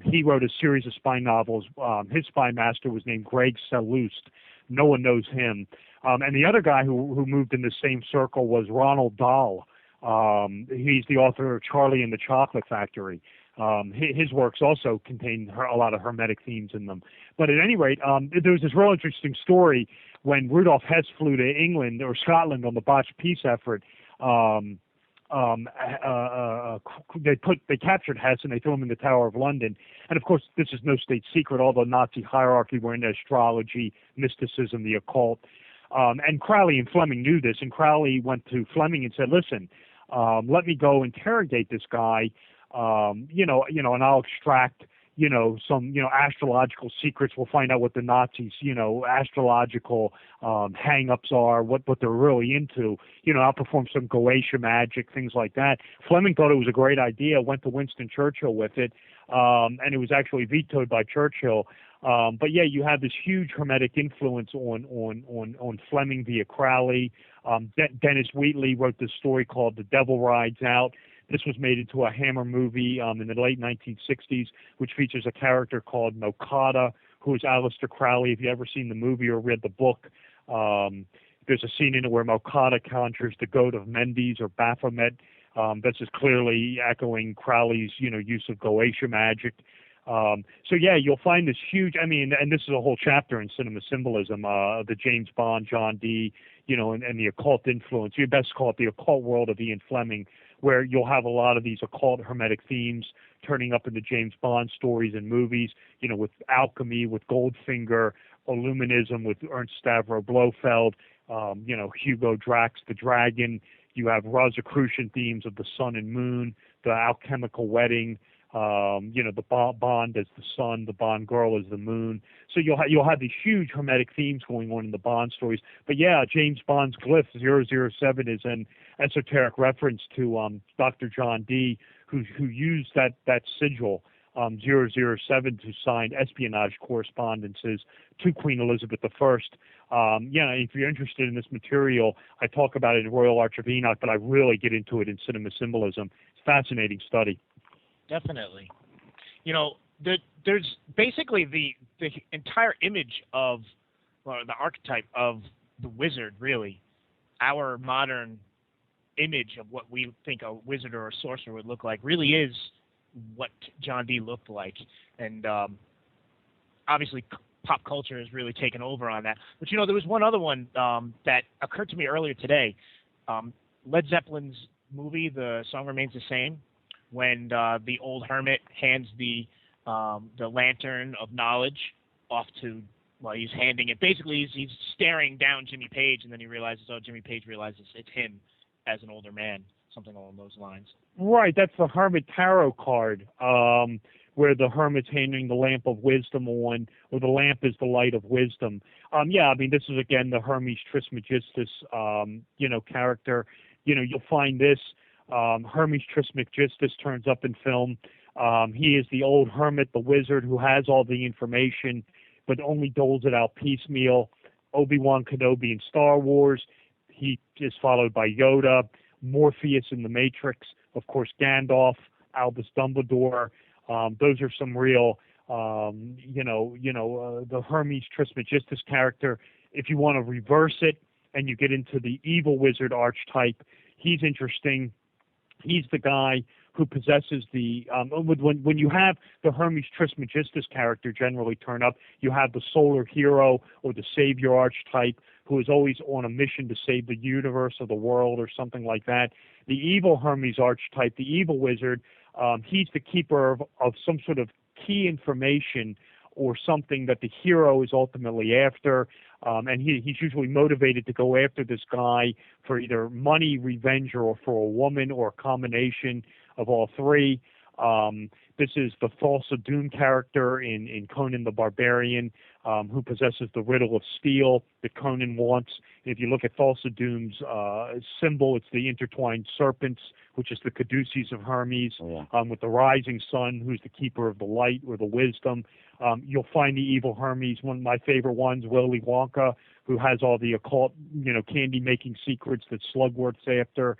He wrote a series of spy novels. His spy master was named Greg Selust. No one knows him. And the other guy who moved in the same circle was Ronald Dahl. He's the author of Charlie and the Chocolate Factory. His works also contain a lot of Hermetic themes in them. But at any rate, there was this real interesting story when Rudolf Hess flew to England or Scotland on the botched peace effort. They captured Hess and they threw him in the Tower of London. And of course, this is no state secret. All the Nazi hierarchy were into astrology, mysticism, the occult. And Crowley and Fleming knew this. And Crowley went to Fleming and said, "Listen, let me go interrogate this guy, and I'll extract, some, astrological secrets. We'll find out what the Nazis, astrological hang-ups are, what they're really into. I'll perform some Goetia magic, things like that." Fleming thought it was a great idea, went to Winston Churchill with it, and it was actually vetoed by Churchill. But yeah, you have this huge Hermetic influence on Fleming via Crowley. Dennis Wheatley wrote this story called The Devil Rides Out. This was made into a Hammer movie in the late 1960s, which features a character called Mokata, who is Aleister Crowley. If you've ever seen the movie or read the book, there's a scene in it where Mokata conjures the goat of Mendes or Baphomet. This is clearly echoing Crowley's, use of Goetia magic. So yeah, you'll find this huge, and this is a whole chapter in cinema symbolism, the James Bond, John Dee, and the occult influence. You best call it the occult world of Ian Fleming, where you'll have a lot of these occult Hermetic themes turning up in the James Bond stories and movies, with alchemy, with Goldfinger, Illuminism with Ernst Stavro Blofeld, Hugo Drax the Dragon. You have Rosicrucian themes of the sun and moon, the alchemical wedding, the Bond as the sun, the Bond girl as the moon. So you'll have these huge Hermetic themes going on in the Bond stories. But yeah, James Bond's glyph 007 is an esoteric reference to Dr. John Dee, who used that sigil 007 to sign espionage correspondences to Queen Elizabeth I. If you're interested in this material, I talk about it in Royal Arch of Enoch, but I really get into it in cinema symbolism. It's a fascinating study. Definitely. There's basically the entire image of, the archetype of the wizard, really. Our modern image of what we think a wizard or a sorcerer would look like really is what John Dee looked like. And obviously pop culture has really taken over on that. But, there was one other one that occurred to me earlier today. Led Zeppelin's movie, The Song Remains the Same, when the old hermit hands the lantern of knowledge off to, he's handing it. Basically, he's staring down Jimmy Page, and then he realizes, Jimmy Page realizes it's him as an older man, something along those lines. Right, that's the Hermit Tarot card. where the hermit's handing the lamp of wisdom on, or the lamp is the light of wisdom. Yeah, I mean, this is again the Hermes Trismegistus, character. You'll find this. Hermes Trismegistus turns up in film. He is the old hermit, the wizard who has all the information, but only doles it out piecemeal. Obi-Wan Kenobi in Star Wars. He is followed by Yoda, Morpheus in The Matrix, of course Gandalf, Albus Dumbledore. Those are some real, the Hermes Trismegistus character. If you want to reverse it and you get into the evil wizard archetype, he's interesting. He's the guy who possesses the when you have the Hermes Trismegistus character generally turn up, you have the solar hero or the savior archetype who is always on a mission to save the universe or the world or something like that. The evil Hermes archetype, the evil wizard, he's the keeper of some sort of key information or something that the hero is ultimately after, and he's usually motivated to go after this guy for either money, revenge, or for a woman, or a combination of all three. This is the Thulsa Doom character in Conan the Barbarian, who possesses the riddle of steel that Conan wants. If you look at Thulsa Doom's symbol, it's the intertwined serpents, which is the caduceus of Hermes, with the rising sun, who's the keeper of the light or the wisdom. You'll find the evil Hermes, one of my favorite ones, Willy Wonka, who has all the occult, candy-making secrets that Slugworth's after.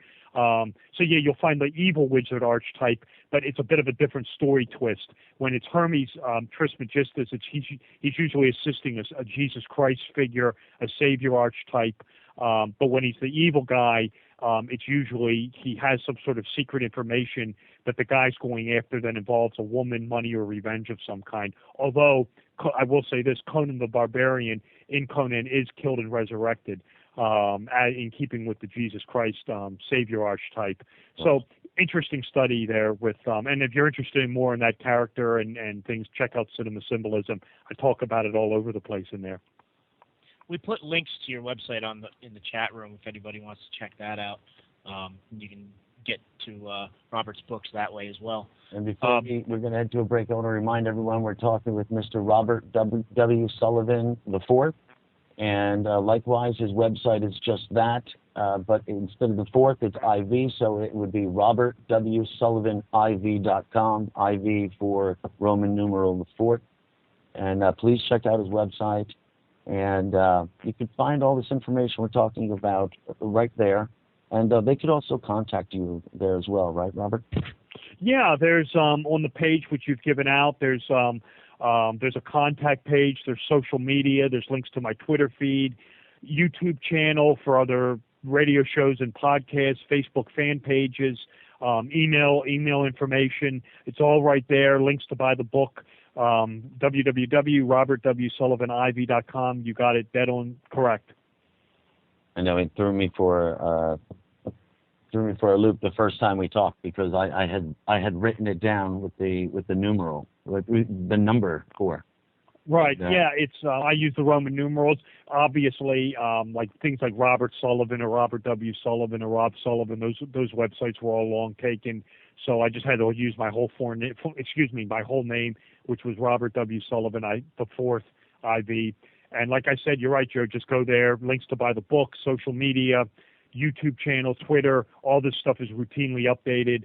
You'll find the evil wizard archetype, but it's a bit of a different story twist. When it's Hermes Trismegistus, he's usually assisting a Jesus Christ figure, a savior archetype. But when he's the evil guy, it's usually he has some sort of secret information that the guy's going after that involves a woman, money, or revenge of some kind. Although, I will say this, Conan the Barbarian in Conan is killed and resurrected, in keeping with the Jesus Christ Savior archetype. So, interesting study there with, and if you're interested in more in that character and things, check out Cinema Symbolism. I talk about it all over the place in there. We put links to your website in the chat room if anybody wants to check that out. You can get to Robert's books that way as well. And before we're going to head to a break, I want to remind everyone we're talking with Mr. Robert W. Sullivan IV. And likewise, his website is just that, but instead of the fourth, it's IV, so it would be robertwsullivan.iv.com, IV for Roman numeral the fourth. And please check out his website. And you can find all this information we're talking about right there. And they could also contact you there as well, right, Robert? Yeah, there's on the page which you've given out, there's a contact page, there's social media, there's links to my Twitter feed, YouTube channel for other radio shows and podcasts, Facebook fan pages, email information. It's all right there, links to buy the book. www.robertwsullivaniv.com. You got it dead on correct. I know it threw me for a loop the first time we talked because I had written it down with the numeral, with the number 4. Right. Yeah. It's I use the Roman numerals. Obviously, like things like Robert Sullivan or Robert W. Sullivan or Rob Sullivan. Those websites were all long taken, so I just had to use my whole my whole name, which was Robert W. Sullivan, the fourth IV. And like I said, you're right, Joe. Just go there. Links to buy the book, social media, YouTube channel, Twitter. All this stuff is routinely updated.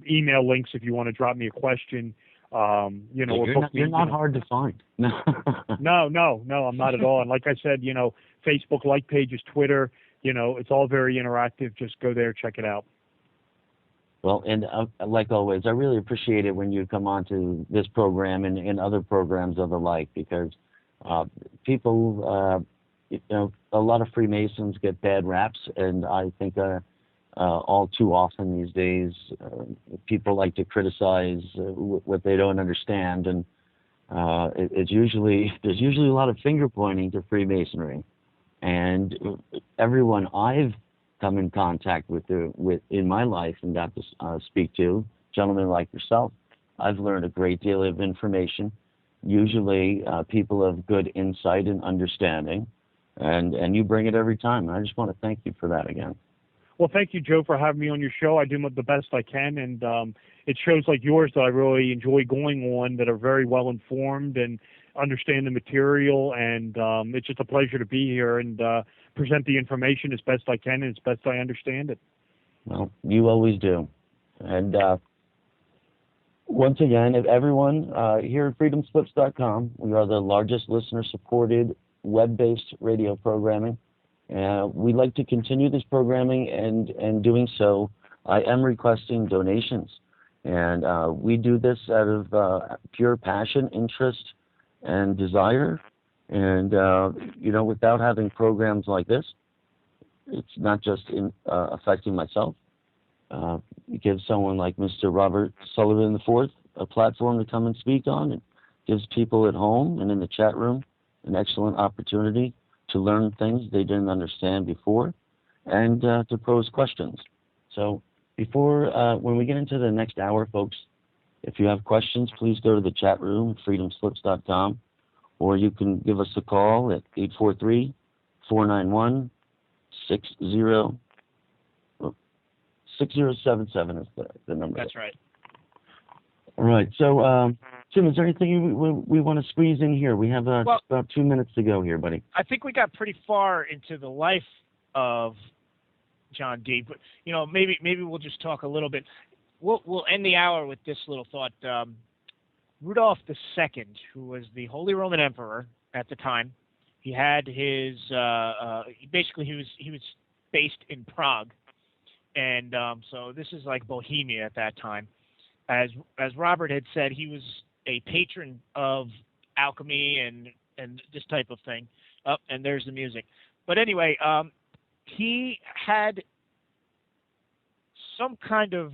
Email links if you want to drop me a question. You're not hard to find. No, I'm not at all. And like I said, Facebook like pages, Twitter, it's all very interactive. Just go there, check it out. Well, and like always, I really appreciate it when you come on to this program and other programs of the like, because people, a lot of Freemasons get bad raps, and I think all too often these days, people like to criticize what they don't understand, and there's usually a lot of finger pointing to Freemasonry, and everyone I've come in contact with in my life and got to speak to, gentlemen like yourself, I've learned a great deal of information. Usually, people of good insight and understanding, and you bring it every time. And I just want to thank you for that again. Well, thank you, Joe, for having me on your show. I do the best I can, and it shows like yours that I really enjoy going on, that are very well informed and understand the material, and it's just a pleasure to be here and present the information as best I can and as best I understand it. Well, you always do. And once again, if everyone here at freedomslips.com, we are the largest listener-supported web-based radio programming. We'd like to continue this programming, and doing so, I am requesting donations. And we do this out of pure passion, interest, and desire. And, without having programs like this, it's not just affecting myself. It gives someone like Mr. Robert Sullivan IV a platform to come and speak on. It gives people at home and in the chat room an excellent opportunity to learn things they didn't understand before, and to pose questions. So when we get into the next hour, folks, if you have questions, please go to the chat room at freedomslips.com, or you can give us a call at 843-491-6077 is the number. That's right. All right. So, Jim, is there anything we want to squeeze in here? We have just about 2 minutes to go here, buddy. I think we got pretty far into the life of John D. But maybe we'll just talk a little bit. We'll end the hour with this little thought. Rudolph II, who was the Holy Roman Emperor at the time, he had his basically he was based in Prague, and so this is like Bohemia at that time. As Robert had said, he was a patron of alchemy and this type of thing. Oh, and there's the music. But anyway, he had some kind of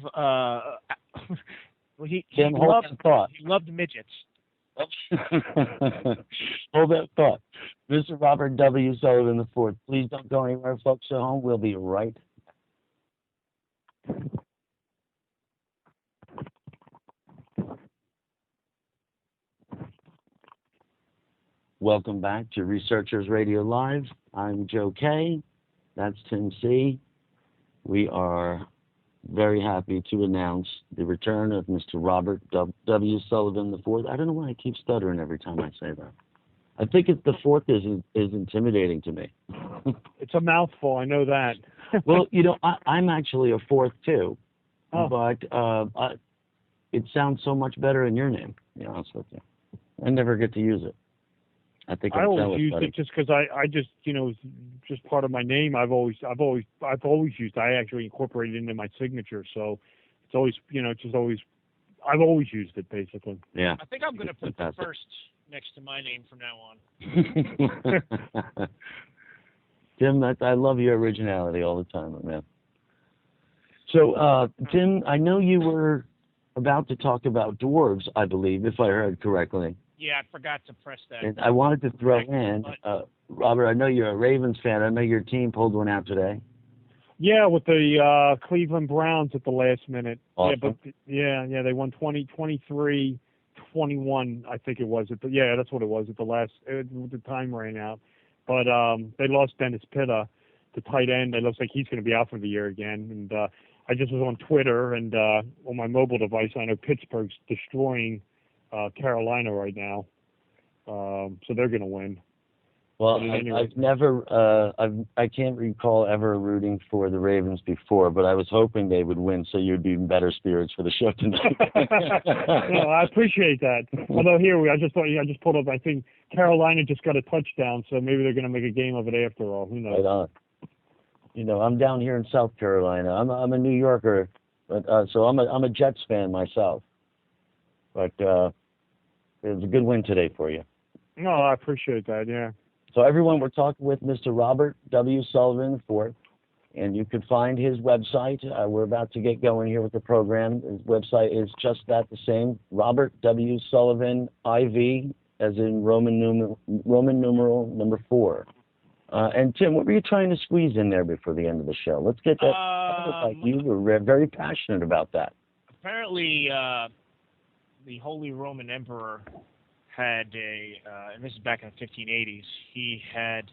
he loved midgets. Hold that thought. Mr. Robert W. Sullivan IV, please don't go anywhere, folks at home. We'll be right back. Welcome back to Researchers Radio Live. I'm Joe K. That's Tim C. We are very happy to announce the return of Mr. Robert W. Sullivan IV. I don't know why I keep stuttering every time I say that. I think the fourth is intimidating to me. It's a mouthful, I know that. Well, I'm actually a fourth too, but it sounds so much better in your name, to be honest with you. I never get to use it. I always used it just because I just just part of my name. I've always used. I actually incorporated it into my signature, so it's always I've always used it basically. Yeah. I think I'm going to put the first next to my name from now on. Tim, I love your originality all the time, man. So, Tim, I know you were about to talk about dwarves, I believe, if I heard correctly. Yeah, I forgot to press that. And I wanted to throw in, Robert, I know you're a Ravens fan. I know your team pulled one out today. Yeah, with the Cleveland Browns at the last minute. Awesome. Yeah, they won 23-21, I think it was. That's what it was at the last. The time ran out, but they lost Dennis Pitta, the tight end. It looks like he's going to be out for the year again. And I just was on Twitter and on my mobile device. I know Pittsburgh's destroying Carolina right now, so they're going to win. Well, I can't recall ever rooting for the Ravens before, but I was hoping they would win, so you'd be in better spirits for the show tonight. No, I appreciate that. Although I just pulled up. I think Carolina just got a touchdown, so maybe they're going to make a game of it after all. Who knows? Right on. I'm down here in South Carolina. I'm a New Yorker, but so I'm a Jets fan myself. But it was a good win today for you. No, I appreciate that. Yeah. So everyone, we're talking with Mr. Robert W. Sullivan IV, and you can find his website. We're about to get going here with the program. His website is just that, the same, Robert W. Sullivan IV, as in Roman numeral number 4. And Tim, what were you trying to squeeze in there before the end of the show? Let's get that. You were very passionate about that. Apparently, the Holy Roman Emperor had and this is back in the 1580s, he had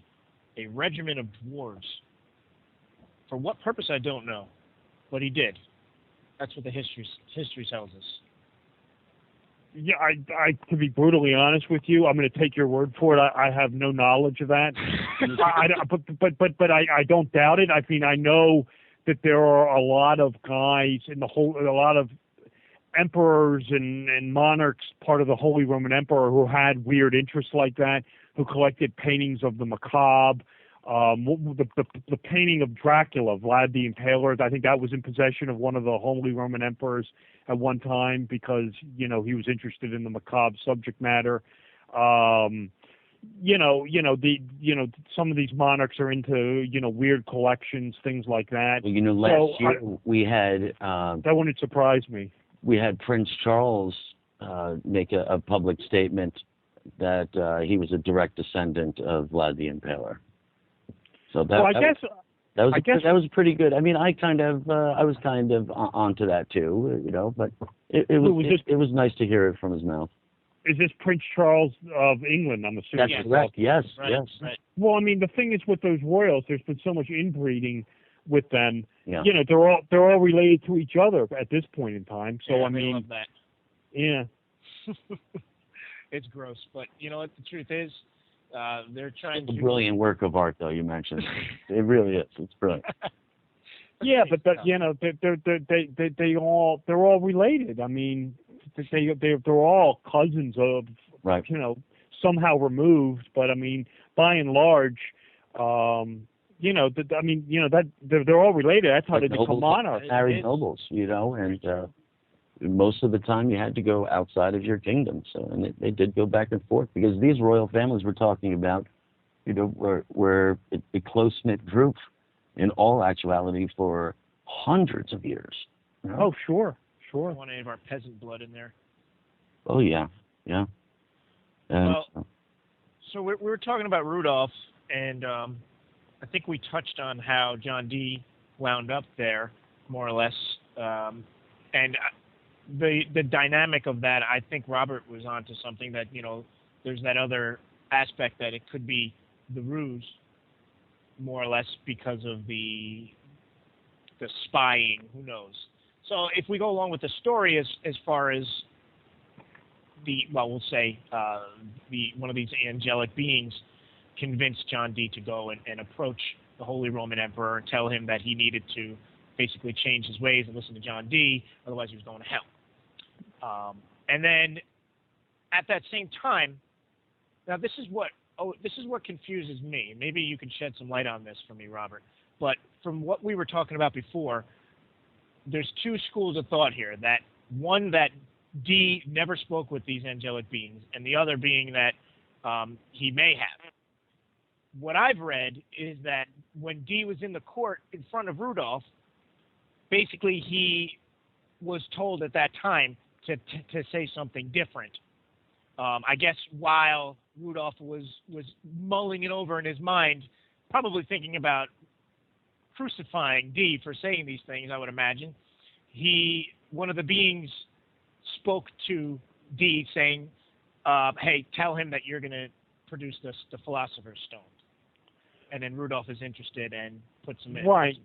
a regiment of dwarves For what purpose, I don't know, but he did. That's what the history tells us. Yeah, I to be brutally honest with you, I'm going to take your word for it. I have no knowledge of that. But I don't doubt it. I mean, I know that there are a lot of guys a lot of emperors and monarchs, part of the Holy Roman Emperor, who had weird interests like that, who collected paintings of the macabre. The painting of Dracula, Vlad the Impaler, I think that was in possession of one of the Holy Roman emperors at one time because, he was interested in the macabre subject matter. Some of these monarchs are into, weird collections, things like that. Well, last year we had... that wouldn't surprise me. We had Prince Charles make a public statement that he was a direct descendant of Vlad the Impaler. So that was pretty good. I mean, I was kind of onto that too, but it was nice to hear it from his mouth. Is this Prince Charles of England? I'm assuming. That's correct. Yes, right, yes. Right. Well, I mean, the thing is with those royals, there's been so much inbreeding with them. Yeah. They're all related to each other at this point in time. So I mean, love that. Yeah. It's gross, but you know what the truth is? They're trying It's to... a brilliant work of art, though. You mentioned it really is. It's brilliant. Yeah, but they're all related. I mean, they're all cousins of, right. Somehow removed. But I mean, by and large, they're all related. That's how Like they become monarchs. Married nobles, and most of the time you had to go outside of your kingdom. So, and they did go back and forth because these royal families we're talking about, were a close-knit group in all actuality for hundreds of years. Oh, sure. I don't want any of our peasant blood in there. Oh, yeah. So we were talking about Rudolph, and I think we touched on how John Dee wound up there, more or less. And the dynamic of that, I think Robert was onto something that, there's that other aspect that it could be the ruse, more or less, because of the spying. Who knows? So if we go along with the story as far as we'll say one of these angelic beings convinced John Dee to go and approach the Holy Roman Emperor and tell him that he needed to basically change his ways and listen to John Dee, otherwise he was going to hell. And then at that same time, now this is what confuses me. Maybe you can shed some light on this for me, Robert. But from what we were talking about before, there's two schools of thought here. That one, that Dee never spoke with these angelic beings, and the other being that he may have. What I've read is that when Dee was in the court in front of Rudolph, basically he was told at that time to say something different. I guess while Rudolph was mulling it over in his mind, probably thinking about crucifying Dee for saying these things, I would imagine, one of the beings spoke to Dee saying, hey, tell him that you're going to produce the Philosopher's Stone. And then Rudolph is interested and puts him in. Right.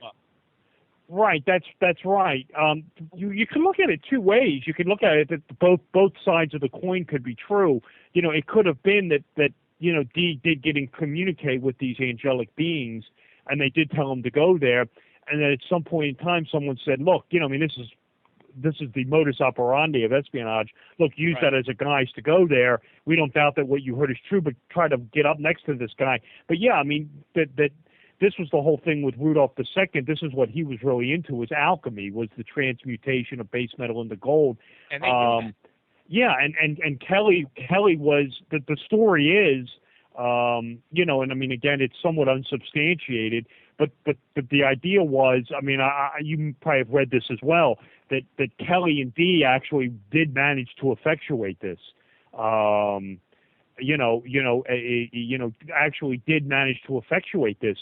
Right, that's right. You can look at it two ways. You can look at it that both sides of the coin could be true. It could have been that Dee did get and communicate with these angelic beings, and they did tell him to go there. And then at some point in time, someone said, "Look, this is the modus operandi of espionage. Look, use that as a guise to go there. We don't doubt that what you heard is true, but try to get up next to this guy." But yeah, I mean that this was the whole thing with Rudolph II. This is what he was really into, was alchemy, was the transmutation of base metal into gold. And they yeah, and Kelly was the story is, and I mean, again, it's somewhat unsubstantiated, but the idea was, I mean, you probably have read this as well, that Kelly and Dee actually did manage to effectuate this. Actually did manage to effectuate this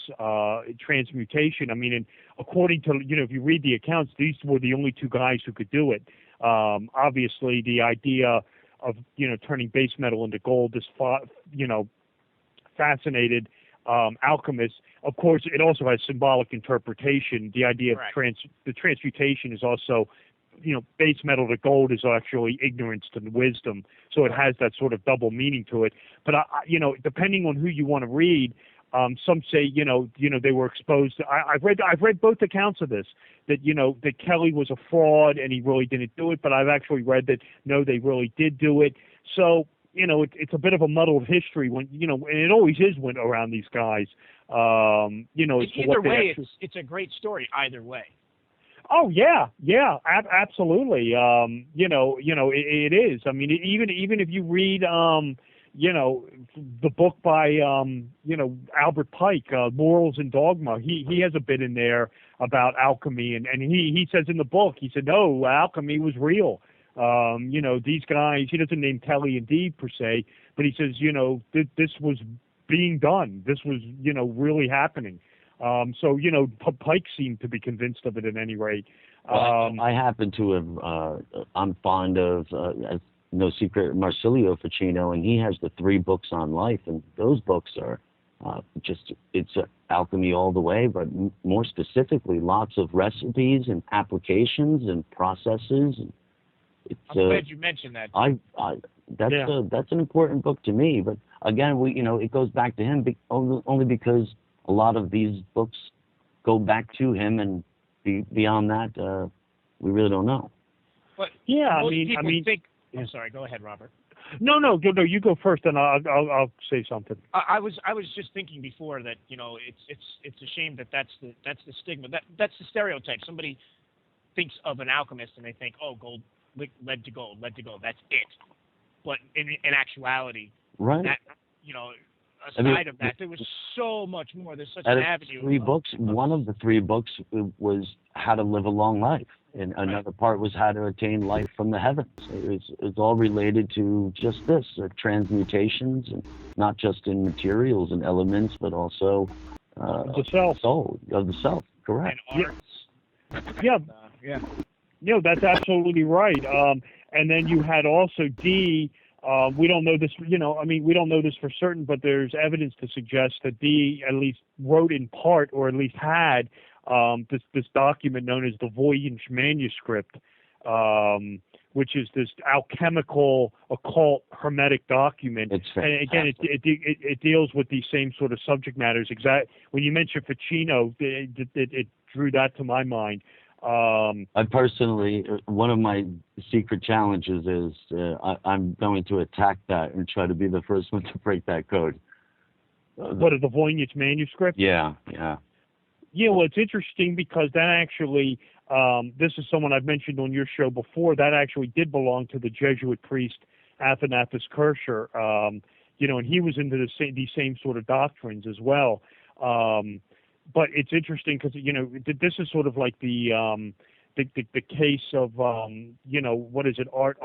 transmutation. I mean, and according to, if you read the accounts, these were the only two guys who could do it. Obviously, the idea of, turning base metal into gold, fascinated alchemists. Of course, it also has symbolic interpretation. The idea of the transmutation is also, base metal to gold is actually ignorance to wisdom. So it has that sort of double meaning to it. But depending on who you want to read, some say, they were exposed to, I've read both accounts of this, that, that Kelly was a fraud and he really didn't do it. But I've actually read that, no, they really did do it. So, it's a bit of a muddled history when, and it always is when around these guys, Either way, it's a great story either way. Oh yeah, absolutely. It is. I mean, even if you read, the book by, Albert Pike, Morals and Dogma, he has a bit in there about alchemy, and he says in the book, he said, no, alchemy was real. These guys, he doesn't name Kelly and Dee per se, but he says, this was being done. This was, really happening. So, Pike seemed to be convinced of it at any rate. I happen to have, I'm fond of, no secret, Marsilio Ficino, and he has the 3 books on life, and those books are it's alchemy all the way, but more specifically, lots of recipes and applications and processes. I'm glad you mentioned that. That's an important book to me, but again, it goes back to him only because a lot of these books go back to him, and beyond that, we really don't know. But I'm sorry. Go ahead, Robert. No. You go first, and I'll say something. I was just thinking before that it's a shame that's the stigma, that's the stereotype. Somebody thinks of an alchemist and they think, oh, gold, lead to gold, that's it. But in actuality, right? That, aside of that, there was so much more. There's such an avenue. 3 books. One of the 3 books was how to live a long life, and another part was how to attain life from the heavens. It's all related to just this transmutations, and not just in materials and elements, but also the self. Soul of the self. Correct. And arts. Yeah. That's absolutely right. And then you had also Dee. We don't know this, we don't know this for certain, but there's evidence to suggest that Dee at least wrote in part, or at least had, this document known as the Voynich manuscript, which is this alchemical, occult, hermetic document. It's and again, it deals with these same sort of subject matters. When you mentioned Ficino, it drew that to my mind. I personally, one of my secret challenges is I'm going to attack that and try to be the first one to break that code. What, the Voynich manuscript? Yeah. Yeah, well, it's interesting because that actually, this is someone I've mentioned on your show before, that actually did belong to the Jesuit priest Athanasius Kircher, and he was into these same sort of doctrines as well. But it's interesting because, this is sort of like the case of, what is it? Art,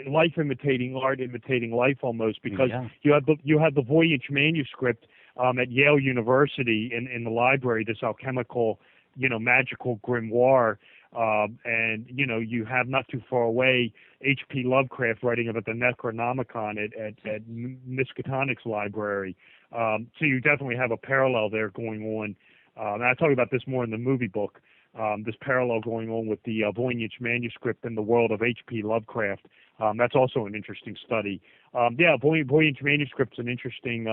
life imitating art, imitating life almost, because you have the Voynich manuscript at Yale University in the library, this alchemical, magical grimoire. And, you have not too far away H.P. Lovecraft writing about the Necronomicon at Miskatonic's library. So you definitely have a parallel there going on. And I talk about this more in the movie book, this parallel going on with the Voynich manuscript in the world of H.P. Lovecraft. That's also an interesting study. Voynich manuscript's an interesting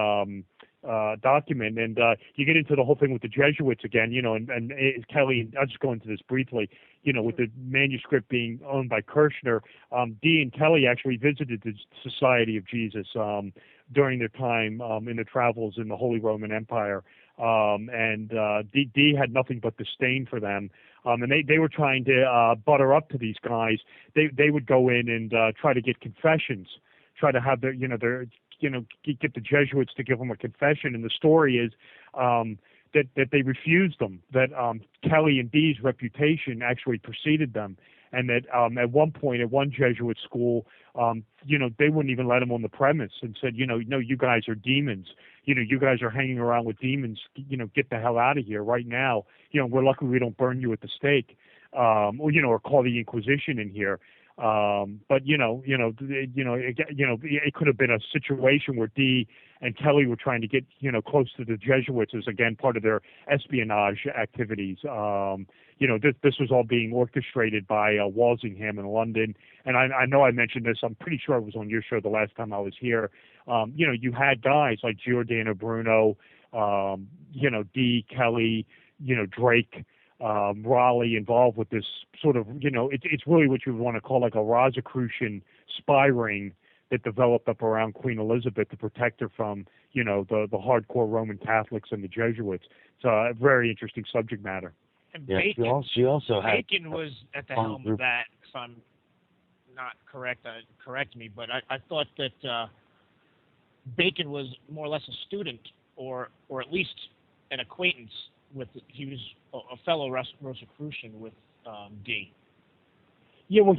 document, and you get into the whole thing with the Jesuits again, and Kelly, I'll just go into this briefly, with the manuscript being owned by Kirchner. Dee and Kelly actually visited the Society of Jesus during their time in the travels in the Holy Roman Empire. And Dee had nothing but disdain for them. And they were trying to butter up to these guys. They would go in and try to get confessions, try to have get the Jesuits to give them a confession. And the story is that they refused them, that Kelly and Dee's reputation actually preceded them. And that at one point, at one Jesuit school, they wouldn't even let them on the premise and said, no, you guys are demons. You guys are hanging around with demons. Get the hell out of here right now. We're lucky we don't burn you at the stake, or call the Inquisition in here. But it could have been a situation where Dee and Kelly were trying to get close to the Jesuits as again part of their espionage activities. This was all being orchestrated by Walsingham in London, and I know I mentioned this. I'm pretty sure it was on your show the last time I was here. You had guys like Giordano Bruno, Dee, Kelly, Drake. Raleigh involved with this sort of, it's really what you would want to call like a Rosicrucian spy ring that developed up around Queen Elizabeth to protect her from, the hardcore Roman Catholics and the Jesuits. It's a very interesting subject matter. And Yeah, Bacon, she also had Bacon was at the helm of that. If I'm not correct, correct me. But I thought that Bacon was more or less a student, or at least an acquaintance with. He was a fellow Rosicrucian with Dee. Yeah, well,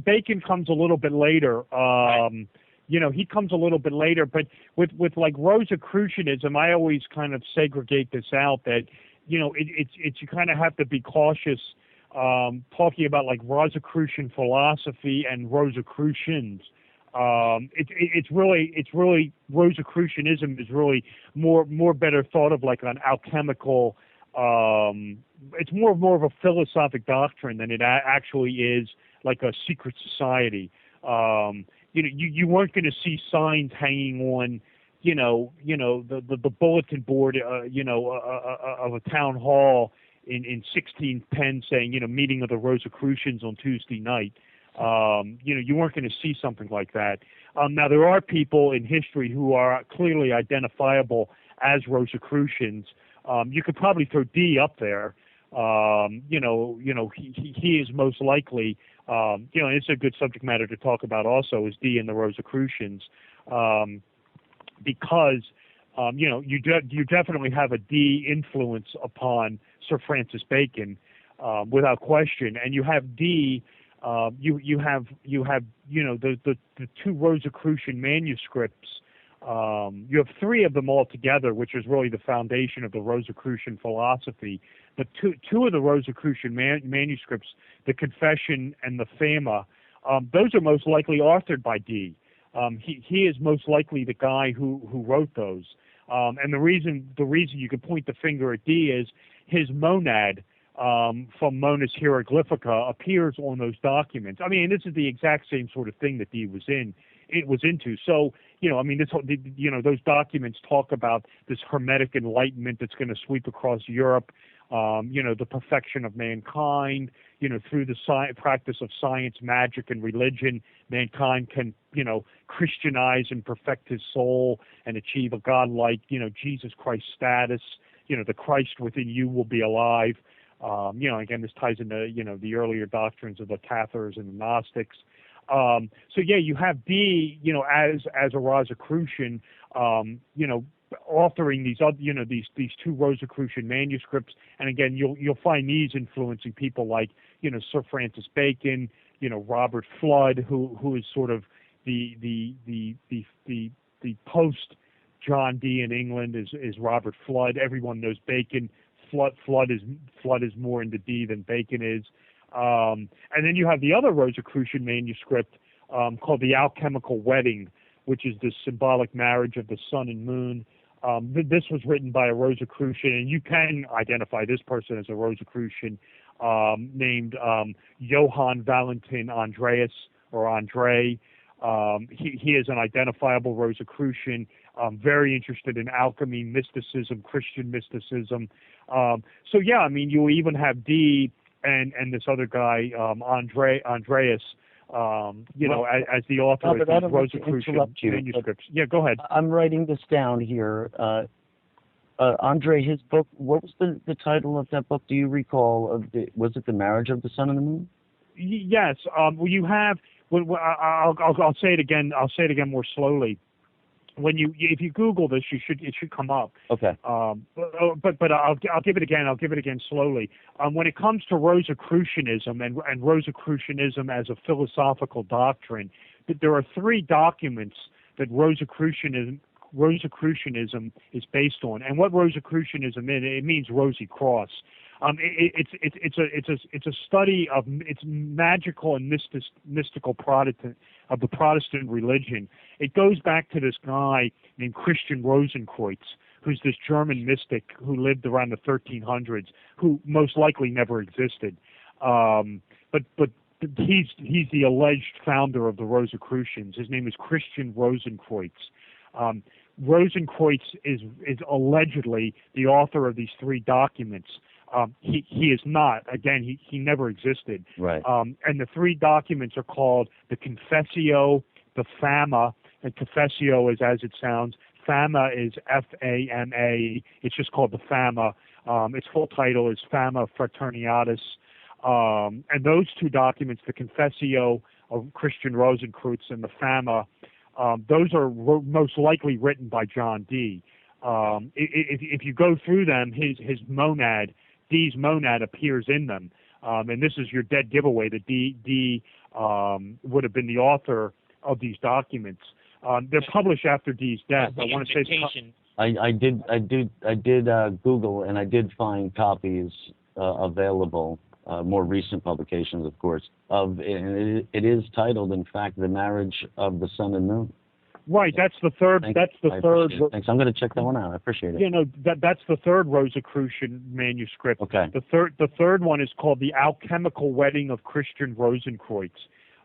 Bacon comes a little bit later. Right. He comes a little bit later, but with like Rosicrucianism, I always kind of segregate this out that, it's you kind of have to be cautious talking about like Rosicrucian philosophy and Rosicrucians. It's really Rosicrucianism is really more better thought of like an alchemical. It's more of a philosophic doctrine than it actually is like a secret society. You weren't going to see signs hanging on, the bulletin board, of a town hall in 1610 saying, meeting of the Rosicrucians on Tuesday night. You weren't going to see something like that. Now there are people in history who are clearly identifiable as Rosicrucians. You could probably throw Dee up there. He is most likely. It's a good subject matter to talk about. Also, is Dee and the Rosicrucians, because you definitely have a Dee influence upon Sir Francis Bacon, without question, and you have Dee. You have the two Rosicrucian manuscripts. You have three of them all together, which is really the foundation of the Rosicrucian philosophy. But two of the Rosicrucian manuscripts, the Confession and the Fama, those are most likely authored by Dee. He is most likely the guy who wrote those. And the reason you could point the finger at Dee is his monad, from Monas Hieroglyphica, appears on those documents. I mean, this is the exact same sort of thing that Dee was into. So, those documents talk about this Hermetic enlightenment that's going to sweep across Europe, the perfection of mankind, through the practice of science, magic, and religion, mankind can, Christianize and perfect his soul and achieve a godlike, Jesus Christ status. The Christ within you will be alive. Again, this ties into, the earlier doctrines of the Cathars and the Gnostics. So yeah, you have Dee, as a Rosicrucian, authoring these other, these two Rosicrucian manuscripts, and again, you'll find these influencing people like, Sir Francis Bacon, Robert Flood, who is sort of the post John Dee in England is Robert Flood. Everyone knows Bacon. Flood is more into Dee than Bacon is. And then you have the other Rosicrucian manuscript called the Alchemical Wedding, which is the symbolic marriage of the sun and moon. This was written by a Rosicrucian, and you can identify this person as a Rosicrucian, named Johann Valentin Andreas, or Andre. He is an identifiable Rosicrucian, very interested in alchemy, mysticism, Christian mysticism. So yeah, I mean, you even have Dee and this other guy, Andreas, as the author of these Rosicrucian manuscripts. Yeah, go ahead. I'm writing this down here. Andre, his book, what was the title of that book? Do you recall? Was it The Marriage of the Sun and the Moon? Yes. Well, you have. I'll say it again. I'll say it again more slowly. If you Google this, it should come up. Okay. But I'll give it again. I'll give it again slowly. When it comes to Rosicrucianism and Rosicrucianism as a philosophical doctrine, there are three documents that Rosicrucianism is based on. And what Rosicrucianism is, it means Rosy Cross. It's a study of it's magical and mystical Protestant of the Protestant religion. It goes back to this guy named Christian Rosenkreuz, who's this German mystic who lived around the 1300s, who most likely never existed. But he's the alleged founder of the Rosicrucians. His name is Christian Rosenkreuz. Rosenkreuz is allegedly the author of these three documents. He is not. Again, he never existed. Right. And the three documents are called the Confessio, the Fama, and Confessio is as it sounds. Fama is Fama. It's just called the Fama. Its full title is Fama Fraternitatis. And those two documents, the Confessio of Christian Rosenkreuz and the Fama, those are most likely written by John Dee. If you go through them, his monad, Dee's monad appears in them. And this is your dead giveaway that Dee would have been the author of these documents. They're published after Dee's death. I want to say I did Google, and I did find copies available, more recent publications, of course, and it is titled, in fact, The Marriage of the Sun and Moon. Right, that's the third. Thanks. I'm going to check that one out. I appreciate it. You know, that's the third Rosicrucian manuscript. Okay. The third one is called The Alchemical Wedding of Christian Rosenkreuz.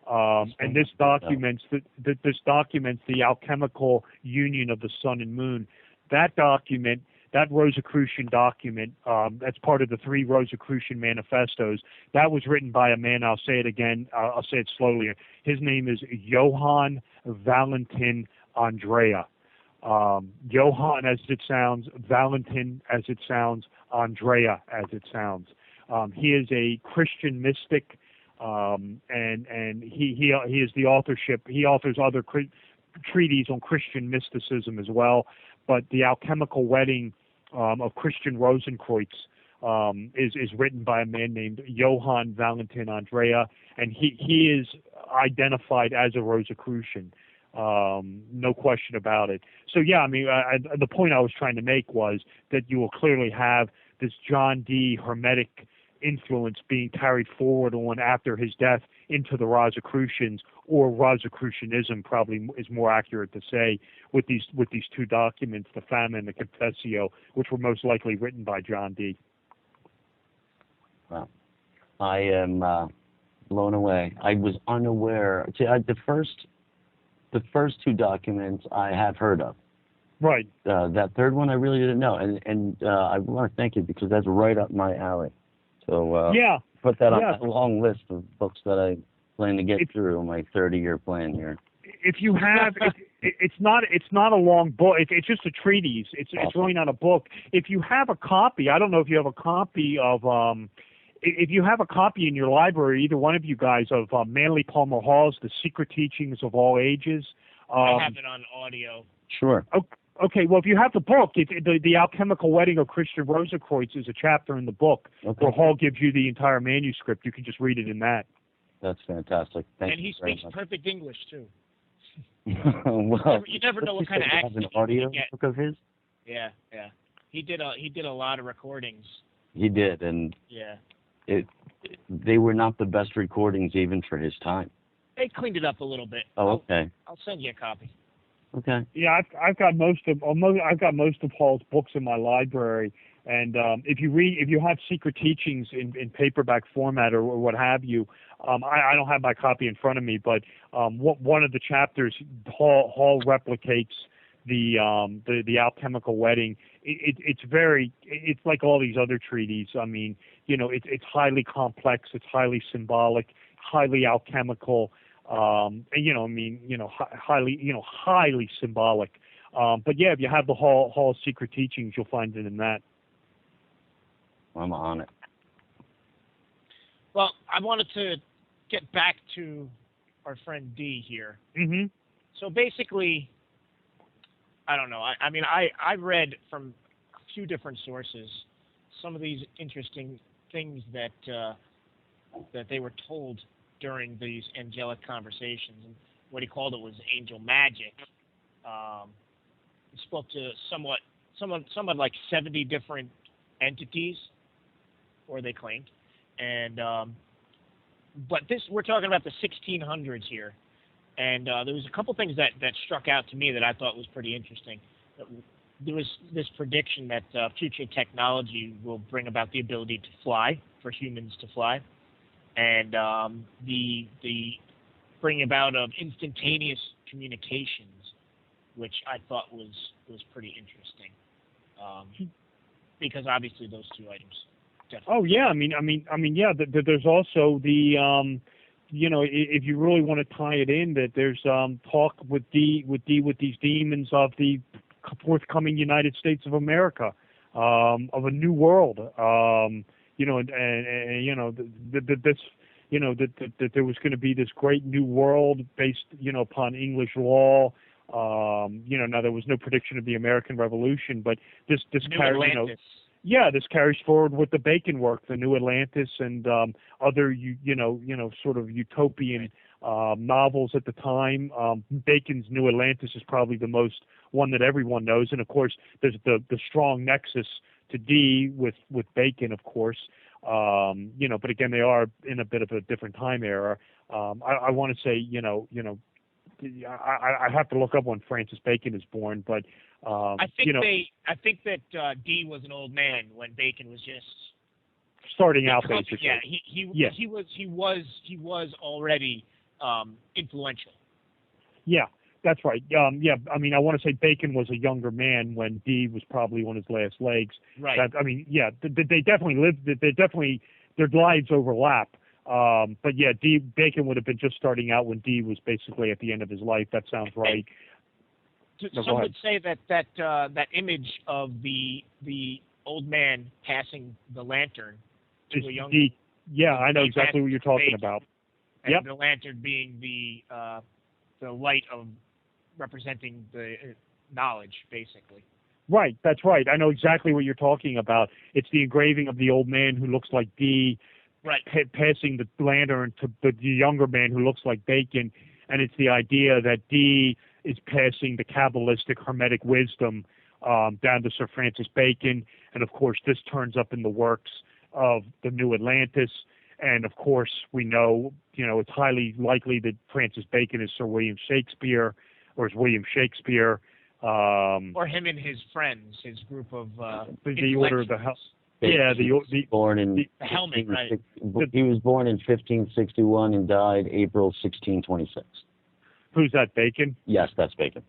And this documents the alchemical union of the sun and moon. That document, that Rosicrucian document, that's part of the three Rosicrucian manifestos. That was written by a man. I'll say it again. I'll say it slowly. His name is Johann Valentin Andrea. Johann as it sounds, Valentin as it sounds, Andrea as it sounds. He is a Christian mystic. And he is the authorship. He authors other treatises on Christian mysticism as well. But the Alchemical Wedding of Christian Rosenkreuz is written by a man named Johann Valentin Andrea, and he is identified as a Rosicrucian. No question about it. So yeah, I mean, the point I was trying to make was that you will clearly have this John Dee Hermetic influence being carried forward on after his death into the Rosicrucians, or Rosicrucianism probably is more accurate to say, with these two documents, the Fama and the Confessio, which were most likely written by John Dee. Wow. I am blown away. I was unaware. The first two documents I have heard of. Right. That third one I really didn't know, and I want to thank you because that's right up my alley. So yeah, put that on a long list of books that I plan to get through my 30-year plan here. If you have, it's not a long book. It's just a treatise. It's really not a book. If you have a copy, I don't know if you have a copy of. If you have a copy in your library, either one of you guys, of Manly Palmer Hall's The Secret Teachings of All Ages. I have it on audio. Sure. Okay, well, if you have the book, the Alchemical Wedding of Christian Rosenkreuz is a chapter in the book where Hall gives you the entire manuscript. You can just read it in that. That's fantastic. Thank you. And he speaks perfect English, too. Well, you never know what kind of accent an audio book of his? Yeah. He did a lot of recordings. He did, and they were not the best recordings even for his time. They cleaned it up a little bit. Oh, okay. I'll send you a copy. Okay. Yeah, I've got most of Hall's books in my library, and if you have Secret Teachings in paperback format or what have you, I don't have my copy in front of me, but one of the chapters Hall replicates the Alchemical Wedding. It's like all these other treatises. I mean, you know, it's highly complex, it's highly symbolic, highly alchemical. Highly symbolic. But yeah, if you have the Hall Secret Teachings, you'll find it in that. I'm on it. Well, I wanted to get back to our friend Dee here. Mm-hmm. So basically, I don't know. I read from a few different sources some of these interesting things that they were told during these angelic conversations, and what he called it was angel magic. He spoke to somewhat like 70 different entities, or they claimed. And but we're talking about the 1600s here, and there was a couple things that struck out to me that I thought was pretty interesting. There was this prediction that future technology will bring about the ability to fly, for humans to fly, and the bringing about of instantaneous communications, which I thought was pretty interesting, because obviously those two items. Definitely. Oh yeah, I mean, yeah. There's also the, you know, if you really want to tie it in, that there's talk with these demons of the forthcoming United States of America, of a new world. You know, and you know, this, you know, that there was going to be this great new world based, you know, upon English law. You know, now there was no prediction of the American Revolution, but this carries, you know. Yeah, this carries forward with the Bacon work, the New Atlantis, and other you know sort of utopian novels at the time. Bacon's New Atlantis is probably the most one that everyone knows, and of course there's the strong nexus to Dee with Bacon, of course. You know, but again, they are in a bit of a different time era. I want to say, you know, I have to look up when Francis Bacon is born, but I think you know, I think that Dee was an old man when Bacon was just starting out, basically. Yeah, he was already influential. Yeah, that's right. Yeah, I mean, I want to say Bacon was a younger man when Dee was probably on his last legs. Right. I mean, yeah, they definitely lived. They definitely, their lives overlap. But yeah, Bacon would have been just starting out when Dee was basically at the end of his life. That sounds right. Some would say that image of the old man passing the lantern to a young. Yeah, I know exactly what you're talking about. And the lantern being the light of representing the knowledge, basically. Right, that's right. I know exactly what you're talking about. It's the engraving of the old man who looks like Dee, right, passing the lantern to the younger man who looks like Bacon, and it's the idea that Dee is passing the Kabbalistic Hermetic wisdom down to Sir Francis Bacon, and of course this turns up in the works of the New Atlantis, and of course we know, you know, it's highly likely that Francis Bacon is Sir William Shakespeare, or is William Shakespeare, or him and his friends, his group of the Order of the Yeah, born in the helmet, right? He was born in 1561 and died April 1626. Who's that, Bacon? Yes, that's Bacon.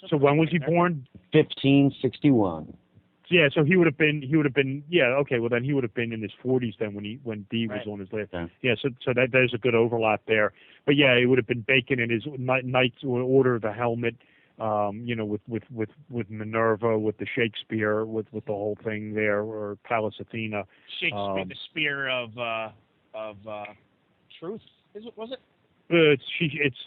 So when was he born? 1561. Yeah, so he would have been. Yeah, okay. Well, then he would have been in his 40s then when Dee was on his list. Yeah, so there's a good overlap there. But yeah, it would have been Bacon and his Knights Order of the Helmet. You know, with Minerva, with the Shakespeare, with the whole thing there, or Pallas Athena. Shakespeare, the spear of truth. Was it? It's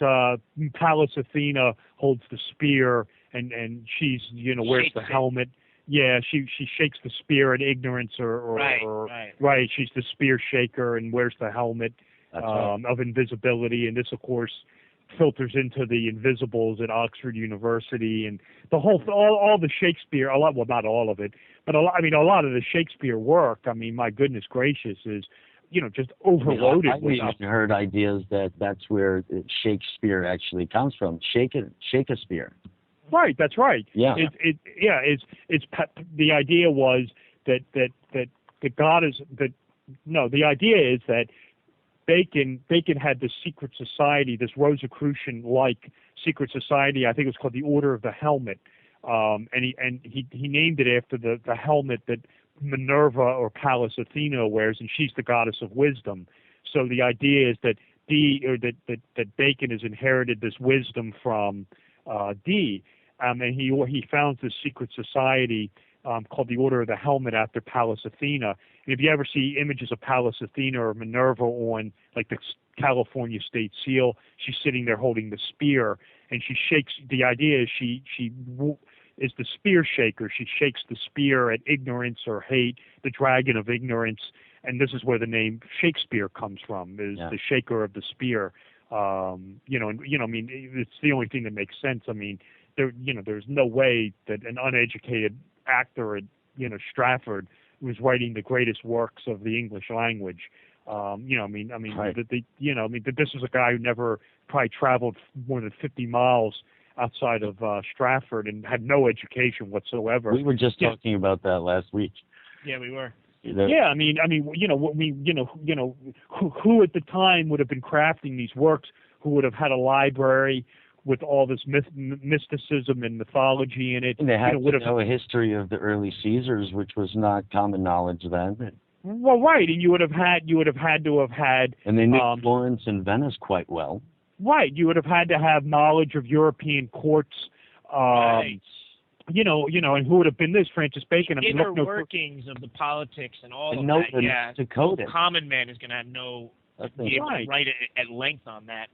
Pallas Athena holds the spear, and she's, you know, wears the helmet. Yeah, she shakes the spear at ignorance right. She's the spear shaker and wears the helmet of invisibility, and this of course filters into the Invisibles at Oxford University, and the whole all the Shakespeare, a lot, well, not all of it, but a lot of the Shakespeare work, I mean, my goodness gracious, is, you know, just overloaded. I even heard ideas that's where Shakespeare actually comes from. Shake a spear. Right, that's right. Yeah. It's the idea was that the God is that no, the idea is that Bacon had this secret society, this Rosicrucian-like secret society. I think it was called the Order of the Helmet, and he named it after the helmet that Minerva or Pallas Athena wears, and she's the goddess of wisdom. So the idea is that that Bacon has inherited this wisdom from Dee, and he founds this secret society called the Order of the Helmet after Pallas Athena. And if you ever see images of Pallas Athena or Minerva on like the California state seal, she's sitting there holding the spear, and she shakes. The idea is she is the spear shaker. She shakes the spear at ignorance or hate, the dragon of ignorance, and this is where the name Shakespeare comes from, is the shaker of the spear. I mean, it's the only thing that makes sense. I mean, there's no way that an uneducated actor at, Stratford was writing the greatest works of the English language. Right. This was a guy who never probably traveled more than 50 miles outside of Stratford and had no education whatsoever. We were just talking about that last week. Yeah, we were. Yeah, who at the time would have been crafting these works? Who would have had a library with all this mysticism and mythology in it? And they had to know a history of the early Caesars, which was not common knowledge then. Well, right, and you would have had to have had. And they knew Florence and Venice quite well. Right, you would have had to have knowledge of European courts. Right. And who would have been this? Francis Bacon. The inner workings of the politics and all of that. Yeah, to code it. Common man is going to be able to write at length on that.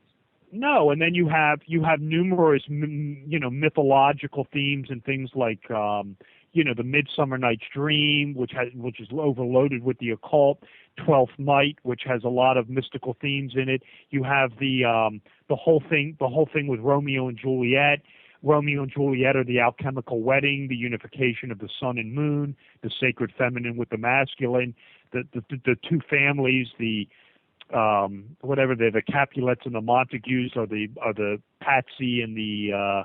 No, and then you have numerous mythological themes and things like the Midsummer Night's Dream, which is overloaded with the occult. Twelfth Night, which has a lot of mystical themes in it. You have the whole thing with Romeo and Juliet. Romeo and Juliet are the alchemical wedding, the unification of the sun and moon, the sacred feminine with the masculine, the two families, the Capulets and the Montagues are the Patsy and the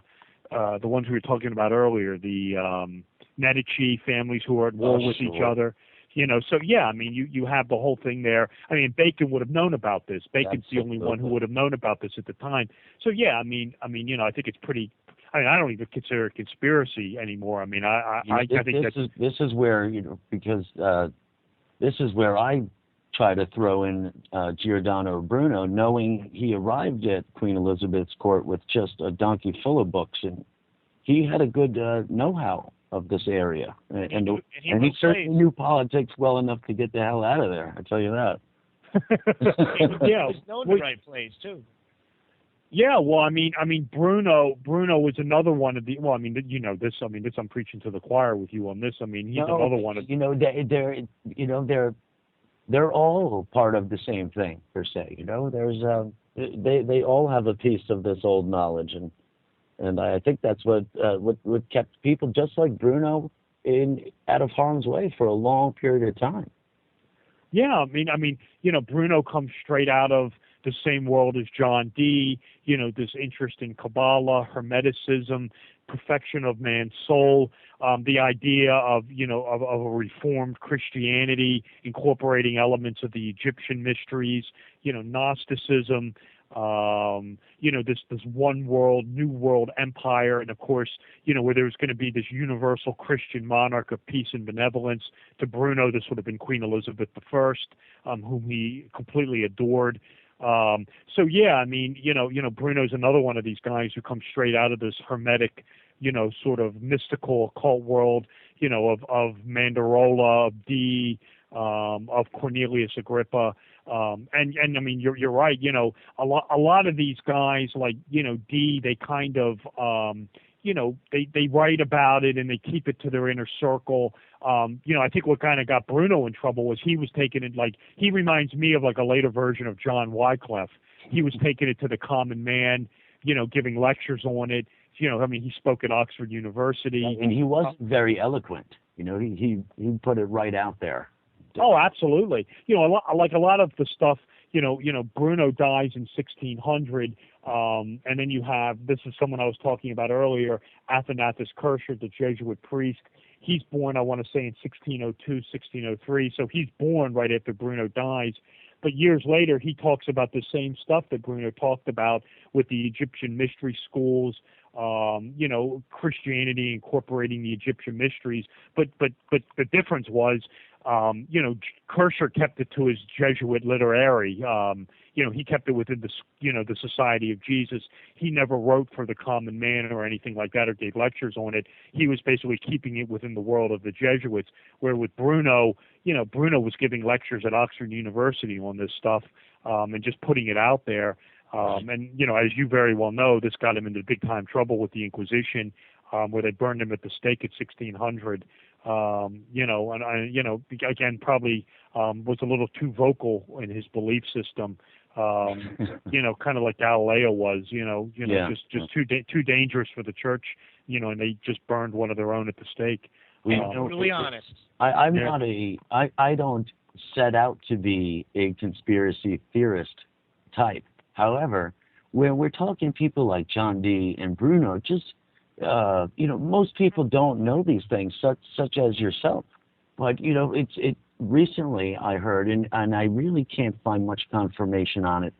ones we were talking about earlier, the Medici families who are at war with each other. So yeah, you have the whole thing there. Bacon would have known about this. Bacon's the only one who would have known about this at the time. So yeah, I think it's pretty. I don't even consider it conspiracy anymore. I think this is where because this is where I try to throw in Giordano Bruno, knowing he arrived at Queen Elizabeth's court with just a donkey full of books, and he had a good know-how of this area, and he certainly knew politics well enough to get the hell out of there. I tell you that. Yeah, he's known the right place too. Yeah, well, Bruno was another one of the. Well, this. I'm preaching to the choir with you on this. He's another one of. They're all part of the same thing per se. There's they all have a piece of this old knowledge, and I think that's what kept people just like Bruno out of harm's way for a long period of time. Yeah, Bruno comes straight out of the same world as John Dee. This interest in Kabbalah, Hermeticism, perfection of man's soul, the idea of a reformed Christianity incorporating elements of the Egyptian mysteries, Gnosticism, this one world, new world empire, and of course, where there's going to be this universal Christian monarch of peace and benevolence. To Bruno, this would have been Queen Elizabeth I, whom he completely adored. So yeah, Bruno's another one of these guys who comes straight out of this hermetic, sort of mystical occult world, of Mandarola, of Dee, of Cornelius Agrippa. You're right. A lot of these guys, like, Dee, they kind of, they write about it and they keep it to their inner circle. I think what kind of got Bruno in trouble was he was taking it, like, he reminds me of like a later version of John Wycliffe. He was taking it to the common man, giving lectures on it. He spoke at Oxford University. And he wasn't very eloquent. He put it right out there. Oh, absolutely. A lot of the stuff, Bruno dies in 1600, and then you have, this is someone I was talking about earlier, Athanasius Kircher, the Jesuit priest. He's born, I want to say, in 1602, 1603, so he's born right after Bruno dies. But years later, he talks about the same stuff that Bruno talked about with the Egyptian mystery schools, Christianity incorporating the Egyptian mysteries. But the difference was, Kircher kept it to his Jesuit literary. He kept it within the Society of Jesus. He never wrote for the common man or anything like that or gave lectures on it. He was basically keeping it within the world of the Jesuits. Where with Bruno, Bruno was giving lectures at Oxford University on this stuff, and just putting it out there. As you very well know, this got him into big time trouble with the Inquisition, where they burned him at the stake at 1600. Again, probably was a little too vocal in his belief system. Kind of like Galileo was. Just too dangerous for the church. And they just burned one of their own at the stake. Brutally honest. I'm not I don't set out to be a conspiracy theorist type. However, when we're talking people like John D. and Bruno, just, most people don't know these things, such as yourself. But, it recently I heard, and I really can't find much confirmation on it,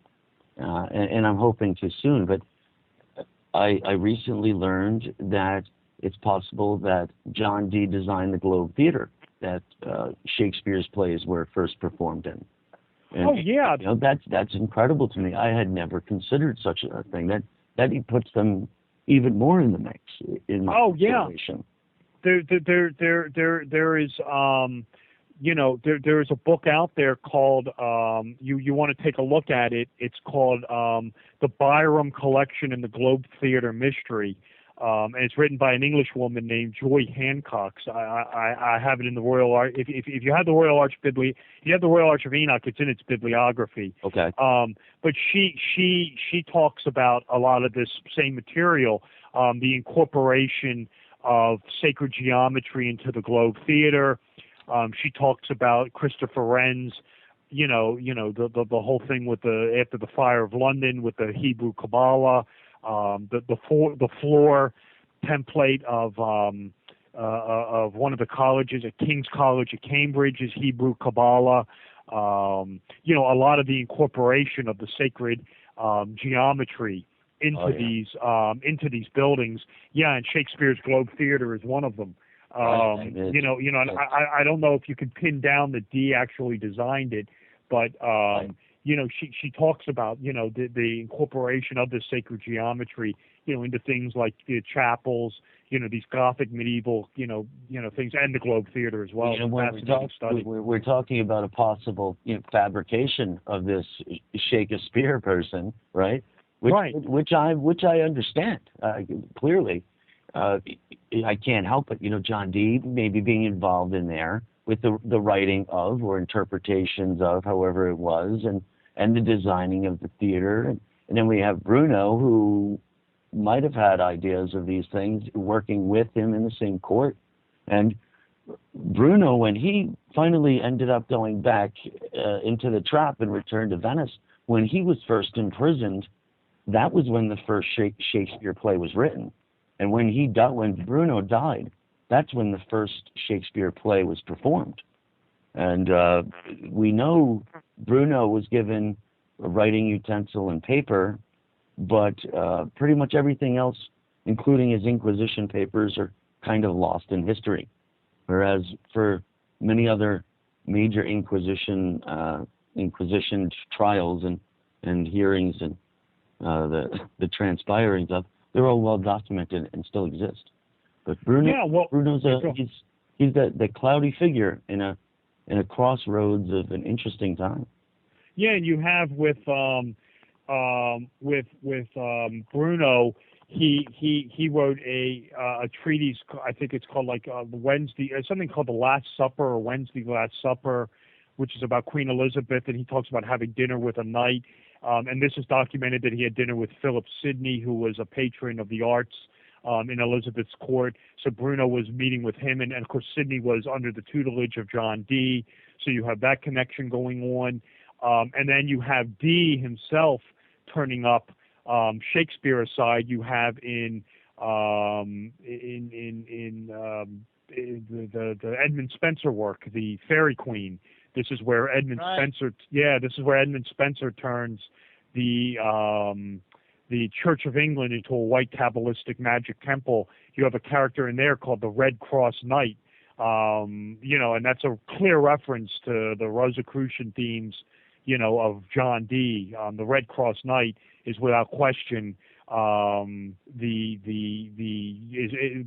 and I'm hoping to soon, but I recently learned that it's possible that John D. designed the Globe Theater that Shakespeare's plays were first performed in. And, that's incredible to me. I had never considered such a thing. That he puts them even more in the mix in my situation. There is there is a book out there called you want to take a look at it. It's called The Byram Collection and the Globe Theater Mystery. And it's written by an English woman named Joy Hancock. I have it in the Royal Arch. If you have the Royal Arch if you have the Royal Arch of Enoch, it's in its bibliography. Okay. But she talks about a lot of this same material, the incorporation of sacred geometry into the Globe Theater. She talks about Christopher Wren's, the whole thing with after the fire of London with the Hebrew Kabbalah. The floor template of one of the colleges at King's College at Cambridge is Hebrew Kabbalah. A lot of the incorporation of the sacred geometry into these buildings. Yeah, and Shakespeare's Globe Theater is one of them. And I don't know if you can pin down that Dee actually designed it, but she talks about the incorporation of the sacred geometry into things like the chapels, these Gothic medieval things, and the Globe Theater as well. We're talking about a possible fabrication of this Shakespeare person, right? Which I understand clearly. I can't help it, John Dee maybe being involved in there with the writing of or interpretations of, however it was, and the designing of the theater. And then we have Bruno, who might have had ideas of these things, working with him in the same court. And Bruno, when he finally ended up going back into the trap and returned to Venice, when he was first imprisoned, that was when the first Shakespeare play was written. And when Bruno died, that's when the first Shakespeare play was performed. And we know Bruno was given a writing utensil and paper, but pretty much everything else, including his Inquisition papers, are kind of lost in history. Whereas for many other major Inquisition trials and hearings and the transpirings of, they're all well documented and still exist. But Bruno's he's the cloudy figure in a crossroads of an interesting time. Yeah, and you have with Bruno, he wrote a treatise. I think it's called something called The Last Supper or Wednesday Last Supper, which is about Queen Elizabeth, and he talks about having dinner with a knight. And this is documented that he had dinner with Philip Sidney, who was a patron of the arts in Elizabeth's court. So Bruno was meeting with him, and of course Sidney was under the tutelage of John Dee. So you have that connection going on, and then you have Dee himself turning up. Shakespeare aside, you have in the Edmund Spenser work, the Fairy Queen. This is where Edmund Spenser turns the Church of England into a white Kabbalistic magic temple. You have a character in there called the Red Cross Knight, and that's a clear reference to the Rosicrucian themes, of John Dee. The Red Cross Knight is without question the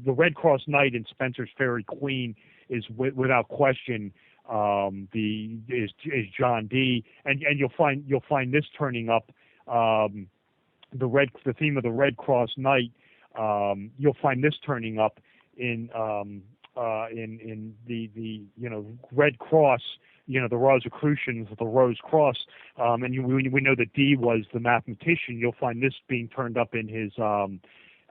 Red Cross Knight in Spenser's Fairy Queen is without question is John Dee, and you'll find this turning up, the theme of the Red Cross Knight. You'll find this turning up in the Red Cross, the Rosicrucians, the Rose Cross, and we know that Dee was the mathematician. You'll find this being turned up in his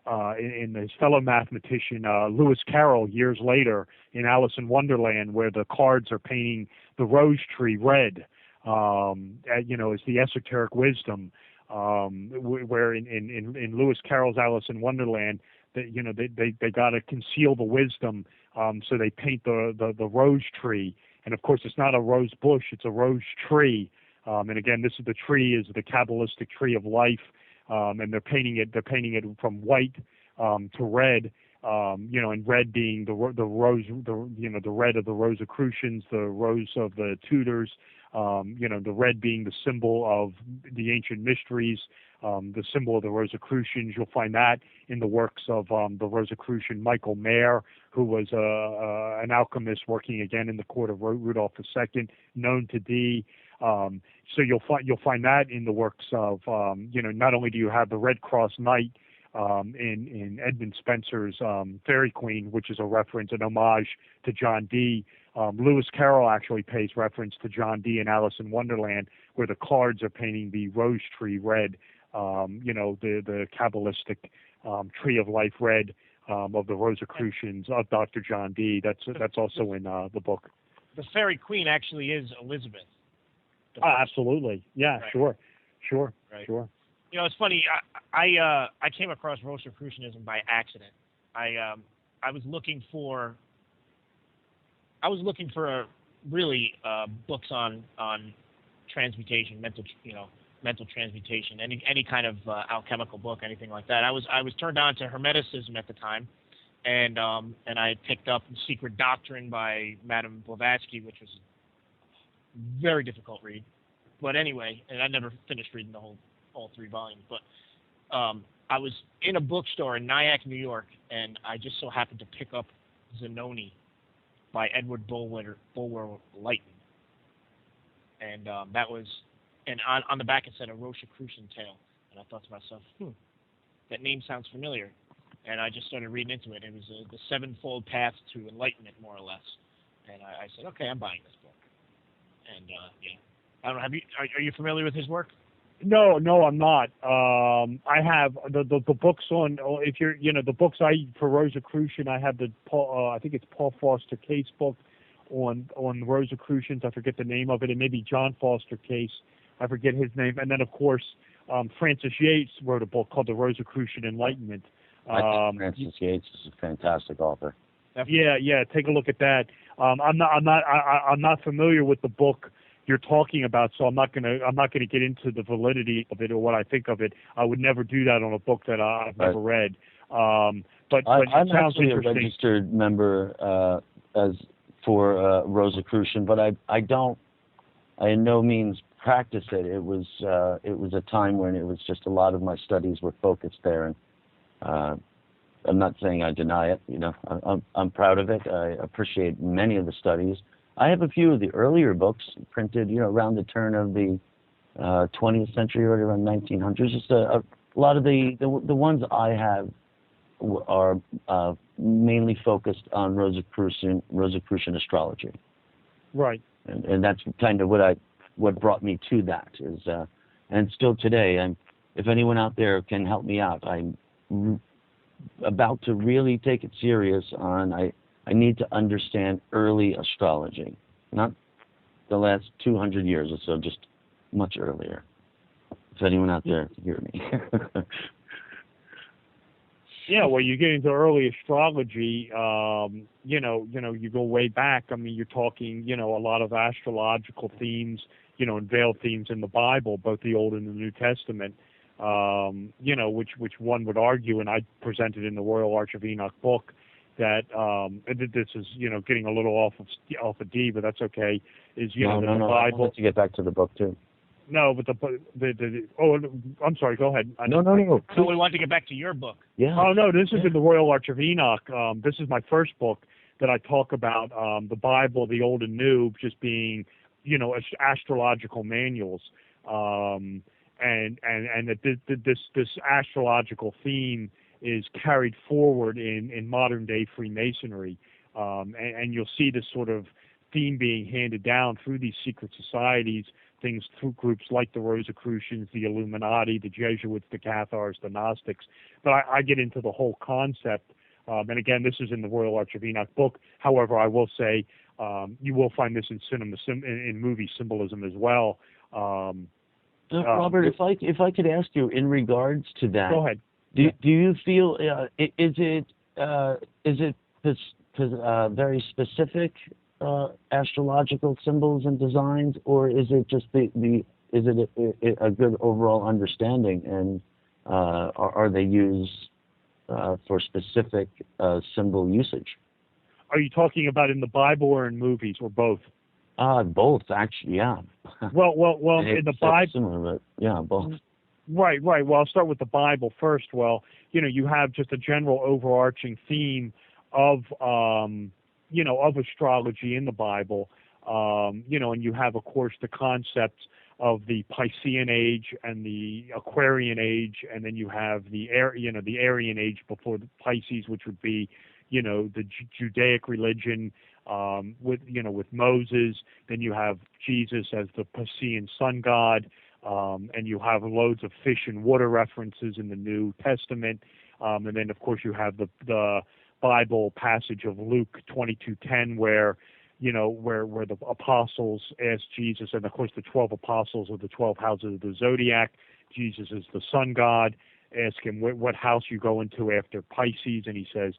in his fellow mathematician Lewis Carroll years later in Alice in Wonderland, where the cards are painting the rose tree red. Is the esoteric wisdom. Where in Lewis Carroll's Alice in Wonderland, they got to conceal the wisdom, so they paint the rose tree, and of course it's not a rose bush, it's a rose tree. And again, the tree is the Kabbalistic tree of life, and they're painting it from white to red, and red being the rose, the red of the Rosicrucians, the rose of the Tudors, the red being the symbol of the ancient mysteries, the symbol of the Rosicrucians. You'll find that in the works of the Rosicrucian Michael Mayer, who was an alchemist working again in the court of Rudolph II, known to Dee. So you'll find that in the works of not only do you have the Red Cross Knight in Edmund Spenser's Fairy Queen, which is a reference, an homage to John Dee. Lewis Carroll actually pays reference to John Dee in Alice in Wonderland, where the cards are painting the rose tree red, the Kabbalistic tree of life red of the Rosicrucians of Dr. John Dee. That's also in the book. The Fairy Queen actually is Elizabeth. Absolutely. Yeah, right. Sure. It's funny. I came across Rosicrucianism by accident. I was looking for really books on transmutation, mental transmutation, any kind of alchemical book, anything like that. I was turned on to Hermeticism at the time, and I picked up The Secret Doctrine by Madame Blavatsky, which was a very difficult read. But anyway, and I never finished reading all 3 volumes. But I was in a bookstore in Nyack, New York, and I just so happened to pick up Zanoni by Edward Bulwer Lytton, and that was, and on the back it said a Rosicrucian tale, and I thought to myself, that name sounds familiar, and I just started reading into it. It was the sevenfold path to enlightenment, more or less, and I said, okay, I'm buying this book, and I don't know. Are you familiar with his work? No, I'm not. I have the books on. If you're, the books for Rosicrucian, I have I think it's Paul Foster Case book on Rosicrucians. I forget the name of it. It may be John Foster Case. I forget his name. And then of course, Francis Yates wrote a book called The Rosicrucian Enlightenment. I think Francis Yates is a fantastic author. Yeah. Take a look at that. I'm not familiar with the book you're talking about, so I'm not gonna get into the validity of it or what I think of it. I would never do that on a book that I've never read. But I'm it sounds actually a interesting. registered member for Rosicrucian, but I in no means practice it. It was a time when it was just a lot of my studies were focused there, and I'm not saying I deny it. I'm proud of it. I appreciate many of the studies. I have a few of the earlier books printed, around the turn of the 20th century, right around 1900s. Just a lot of the ones I have are mainly focused on Rosicrucian astrology. Right. And that's kind of what brought me to that is, and still today, if anyone out there can help me out, I'm about to really take it serious on. I need to understand early astrology, not the last 200 years or so, just much earlier. If anyone out there can hear me. Yeah, well, you get into early astrology, you go way back. I mean, you're talking, a lot of astrological themes, and veiled themes in the Bible, both the Old and the New Testament, which one would argue, and I presented in the Royal Arch of Enoch book, that this is getting a little off of D, but that's okay. Is the Bible? I want to get back to the book too. No, but I'm sorry. Go ahead. No. No, we want to get back to your book. Yeah. Oh no, this is in the Royal Arch of Enoch. This is my first book that I talk about the Bible, the Old and New, just being astrological manuals, and that this astrological theme is carried forward in modern day Freemasonry, and you'll see this sort of theme being handed down through these secret societies things through groups like the Rosicrucians, the Illuminati, the Jesuits, the Cathars, the Gnostics. But I get into the whole concept. And again, this is in the Royal Arch of Enoch book. However, I will say you will find this in in movie symbolism as well. Robert, if I could ask you in regards to that, go ahead. Do you feel is it very specific astrological symbols and designs, or is it just is it a good overall understanding, and are they used for specific symbol usage? Are you talking about in the Bible or in movies, or both? Both, actually, yeah. Well, in the Bible, similar, but yeah, both. Right. Well, I'll start with the Bible first. Well, you have just a general overarching theme of of astrology in the Bible. And you have, of course, the concepts of the Piscean age and the Aquarian age, and then you have the Aryan age before the Pisces, which would be, the Judaic religion with Moses. Then you have Jesus as the Piscean sun god, and you have loads of fish and water references in the New Testament. And then, of course, you have the Bible passage of Luke 22:10, where the apostles asked Jesus, and of course the 12 apostles of the 12 houses of the zodiac. Jesus is the sun god. Ask him what house you go into after Pisces, and he says,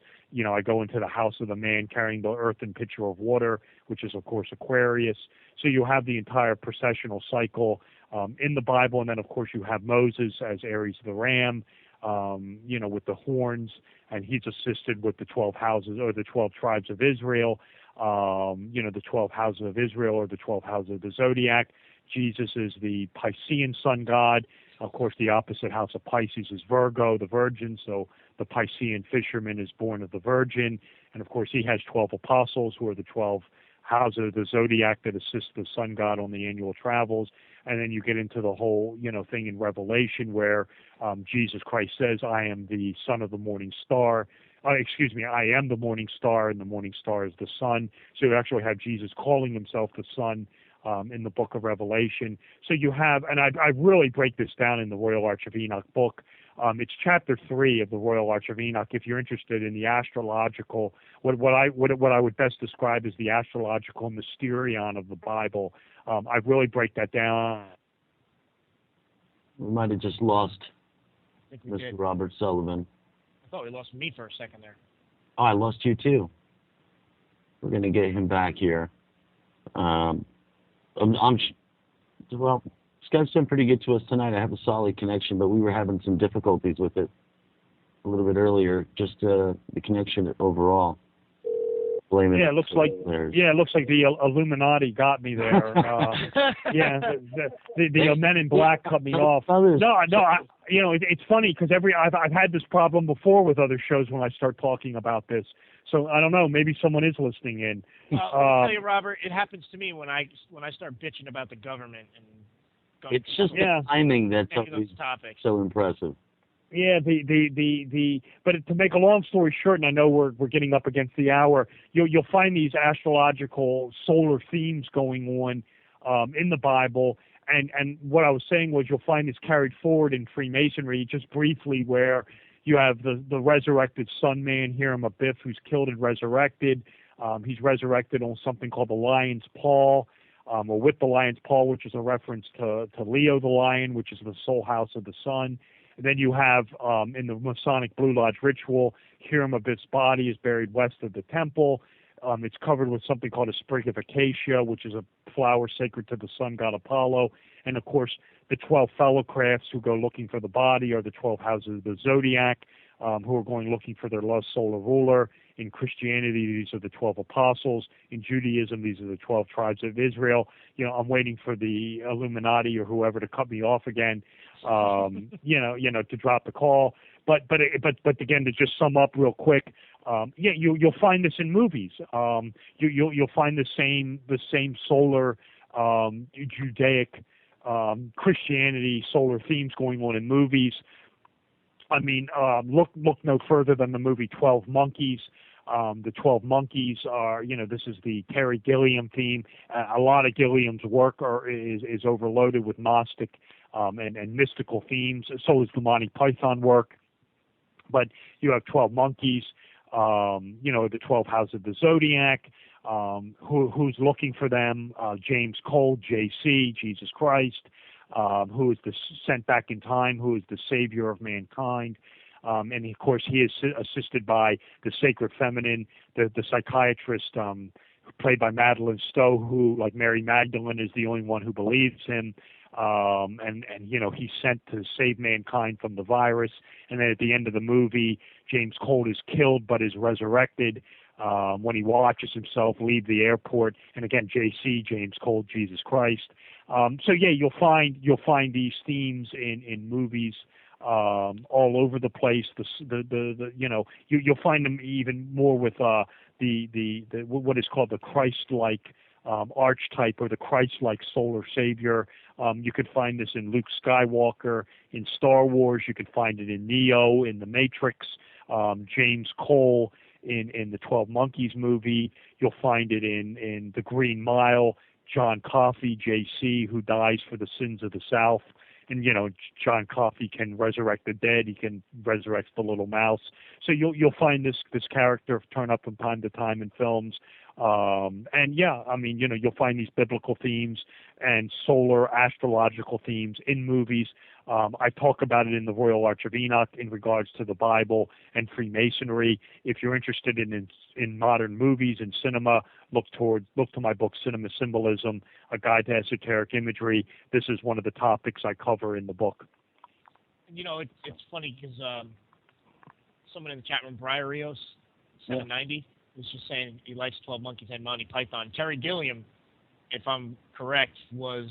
I go into the house of the man carrying the earthen pitcher of water, which is of course Aquarius. So you have the entire processional cycle in the Bible, and then of course you have Moses as Aries the ram, with the horns, and he's assisted with the 12 houses or the 12 tribes of Israel, the 12 houses of Israel or the 12 houses of the zodiac. Jesus is the Piscean sun god. Of course, the opposite house of Pisces is Virgo, the virgin, so the Piscean fisherman is born of the virgin. And of course, he has 12 apostles, who are the 12 houses of the zodiac that assist the sun god on the annual travels. And then you get into the whole, thing in Revelation where Jesus Christ says, I am the son of the morning star. I am the morning star, and the morning star is the sun. So you actually have Jesus calling himself the sun in the book of Revelation. So you have, and I really break this down in the Royal Arch of Enoch book. It's chapter 3 of the Royal Arch of Enoch. If you're interested in the astrological, what I would best describe as the astrological mysterion of the Bible, I really break that down. We might have just lost Mr. Did. Robert Sullivan. I thought we lost me for a second there. Oh, I lost you too. We're going to get him back here. Well, Skype's been pretty good to us tonight. I have a solid connection, but we were having some difficulties with it a little bit earlier. Just the connection overall. Blame it. Yeah, it looks like the Illuminati got me there. The Men in Black cut me off. It's funny because I've had this problem before with other shows when I start talking about this. So I don't know. Maybe someone is listening in. I'll tell you, Robert, it happens to me when I start bitching about the government and. It's just the timing that's always so impressive. Yeah, but to make a long story short, and I know we're getting up against the hour, you'll find these astrological solar themes going on in the Bible, and what I was saying was you'll find this carried forward in Freemasonry just briefly, where you have the resurrected sun man, Hiram Abiff, who's killed and resurrected. He's resurrected on something called the lion's paw. Or with the lion's paw, which is a reference to Leo the lion, which is the soul house of the sun. And then you have, in the Masonic Blue Lodge ritual, Hiram Abiff's body is buried west of the temple. It's covered with something called a sprig of acacia, which is a flower sacred to the sun god Apollo. And, of course, the 12 fellow crafts who go looking for the body are the 12 houses of the zodiac, who are going looking for their lost solar ruler. In Christianity, these are the 12 apostles. In Judaism, these are the 12 tribes of Israel. I'm waiting for the Illuminati or whoever to cut me off again, to drop the call. But again, to just sum up real quick, you'll find this in movies. You'll find the same solar Judaic Christianity solar themes going on in movies. I mean, look no further than the movie 12 Monkeys. The 12 Monkeys are, this is the Terry Gilliam theme. A lot of Gilliam's work is overloaded with Gnostic and mystical themes. So is the Monty Python work. But you have 12 Monkeys, the 12 Houses of the Zodiac, who's looking for them, James Cole, JC, Jesus Christ, who is the sent back in time, who is the savior of mankind. And of course, he is assisted by the sacred feminine, the psychiatrist played by Madeline Stowe, who, like Mary Magdalene, is the only one who believes him. And he's sent to save mankind from the virus. And then at the end of the movie, James Cole is killed but is resurrected when he watches himself leave the airport. And again, JC, James Cole, Jesus Christ. So yeah, you'll find these themes in movies all over the place. You'll find them even more with the what is called the Christ-like archetype, or the Christ-like solar savior. You could find this in Luke Skywalker in Star Wars. You could find it in Neo in The Matrix. James Cole in the 12 Monkeys movie. You'll find it in The Green Mile. John Coffey, JC, who dies for the sins of the South. And John Coffey can resurrect the dead. He can resurrect the little mouse. So you'll find this character turn up from time to time in films. You'll find these biblical themes and solar astrological themes in movies. I talk about it in the Royal Arch of Enoch in regards to the Bible and Freemasonry. If you're interested in modern movies and cinema, look to my book, Cinema Symbolism, A Guide to Esoteric Imagery. This is one of the topics I cover in the book. It's funny because someone in the chat room, Briar Rios, 790, was just saying he likes 12 Monkeys and Monty Python. Terry Gilliam, if I'm correct, he was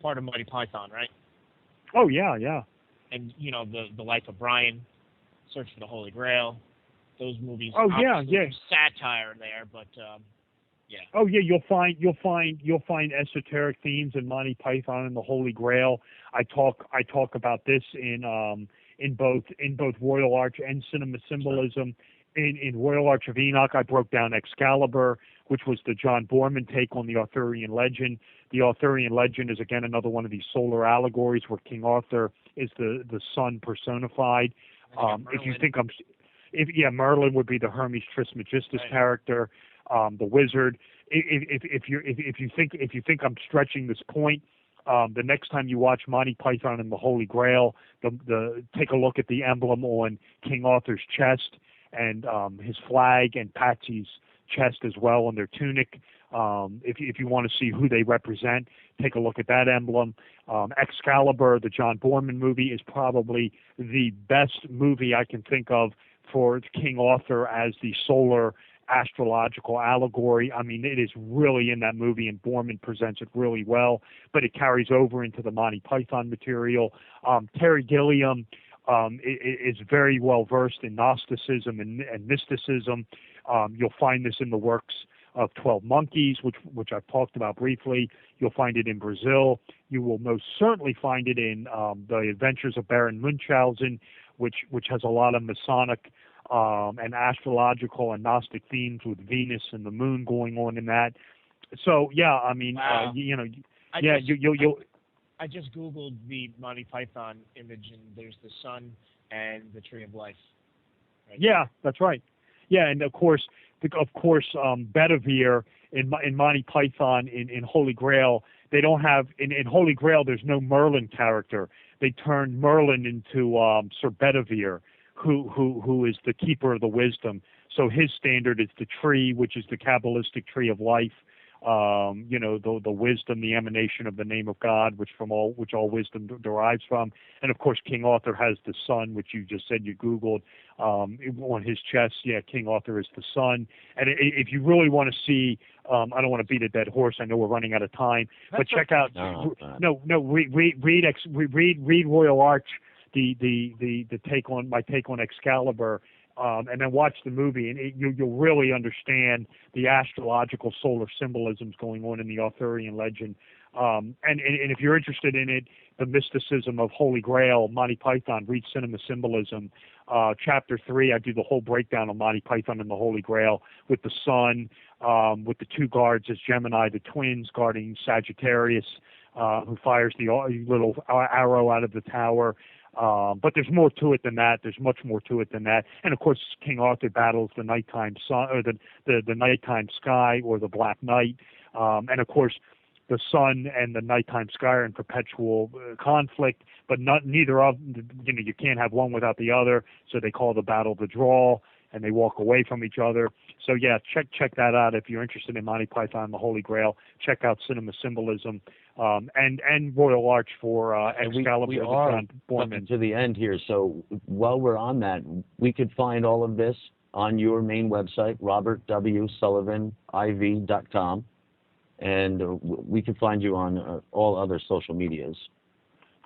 part of Monty Python, right? Oh yeah. And the Life of Brian, Search for the Holy Grail, those movies. Oh yeah. Satire there, but yeah. Oh yeah, you'll find esoteric themes in Monty Python and the Holy Grail. I talk about this in both Royal Arch and Cinema Symbolism. In Royal Arch of Enoch, I broke down Excalibur, which was the John Borman take on the Arthurian legend. The Arthurian legend is, again, another one of these solar allegories where King Arthur is the sun personified. Merlin would be the Hermes Trismegistus character, the wizard. If you think I'm stretching this point, the next time you watch Monty Python and the Holy Grail, take a look at the emblem on King Arthur's chest, and his flag, and Patsy's chest as well on their tunic. If you want to see who they represent, take a look at that emblem. Excalibur, the John Borman movie, is probably the best movie I can think of for King Arthur as the solar astrological allegory. I mean, it is really in that movie, and Borman presents it really well, but it carries over into the Monty Python material. Terry Gilliam is very well versed in Gnosticism and mysticism. You'll find this in the works of 12 Monkeys, which I've talked about briefly. You'll find it in Brazil. You will most certainly find it in The Adventures of Baron Munchausen, which has a lot of Masonic and astrological and Gnostic themes with Venus and the moon going on in that. So yeah, I mean, wow. You'll. I just Googled the Monty Python image, and there's the sun and the Tree of Life. Right yeah, that's right. Yeah, and of course, Bedivere in Monty Python in Holy Grail, they don't have in Holy Grail. There's no Merlin character. They turned Merlin into Sir Bedivere, who is the keeper of the wisdom. So his standard is the tree, which is the Kabbalistic tree of life. The wisdom, the emanation of the name of God, which all wisdom derives from. And of course, King Arthur has the sun, which you just said you Googled, on his chest. Yeah, King Arthur is the sun. And if you really want to see, I don't want to beat a dead horse. I know we're running out of time, but check out. Read Royal Arch, the take on Excalibur. And then watch the movie, and you'll really understand the astrological solar symbolisms going on in the Arthurian legend. And if you're interested in it, the mysticism of Holy Grail, Monty Python, read Cinema Symbolism. Chapter 3, I do the whole breakdown of Monty Python and the Holy Grail with the sun, with the two guards as Gemini, the twins guarding Sagittarius, who fires the little arrow out of the tower. But there's more to it than that. There's much more to it than that. And of course, King Arthur battles the nighttime sun, or the nighttime sky, or the Black Knight. And of course, the sun and the nighttime sky are in perpetual conflict, but neither of you can't have one without the other. So they call the battle the draw, and they walk away from each other. So yeah, check that out if you're interested in Monty Python and the Holy Grail. Check out Cinema Symbolism, and Royal Arch for Excalibur. We are coming to the end here, so while we're on that, we could find all of this on your main website, robertwsullivaniv.com. And we can find you on all other social medias.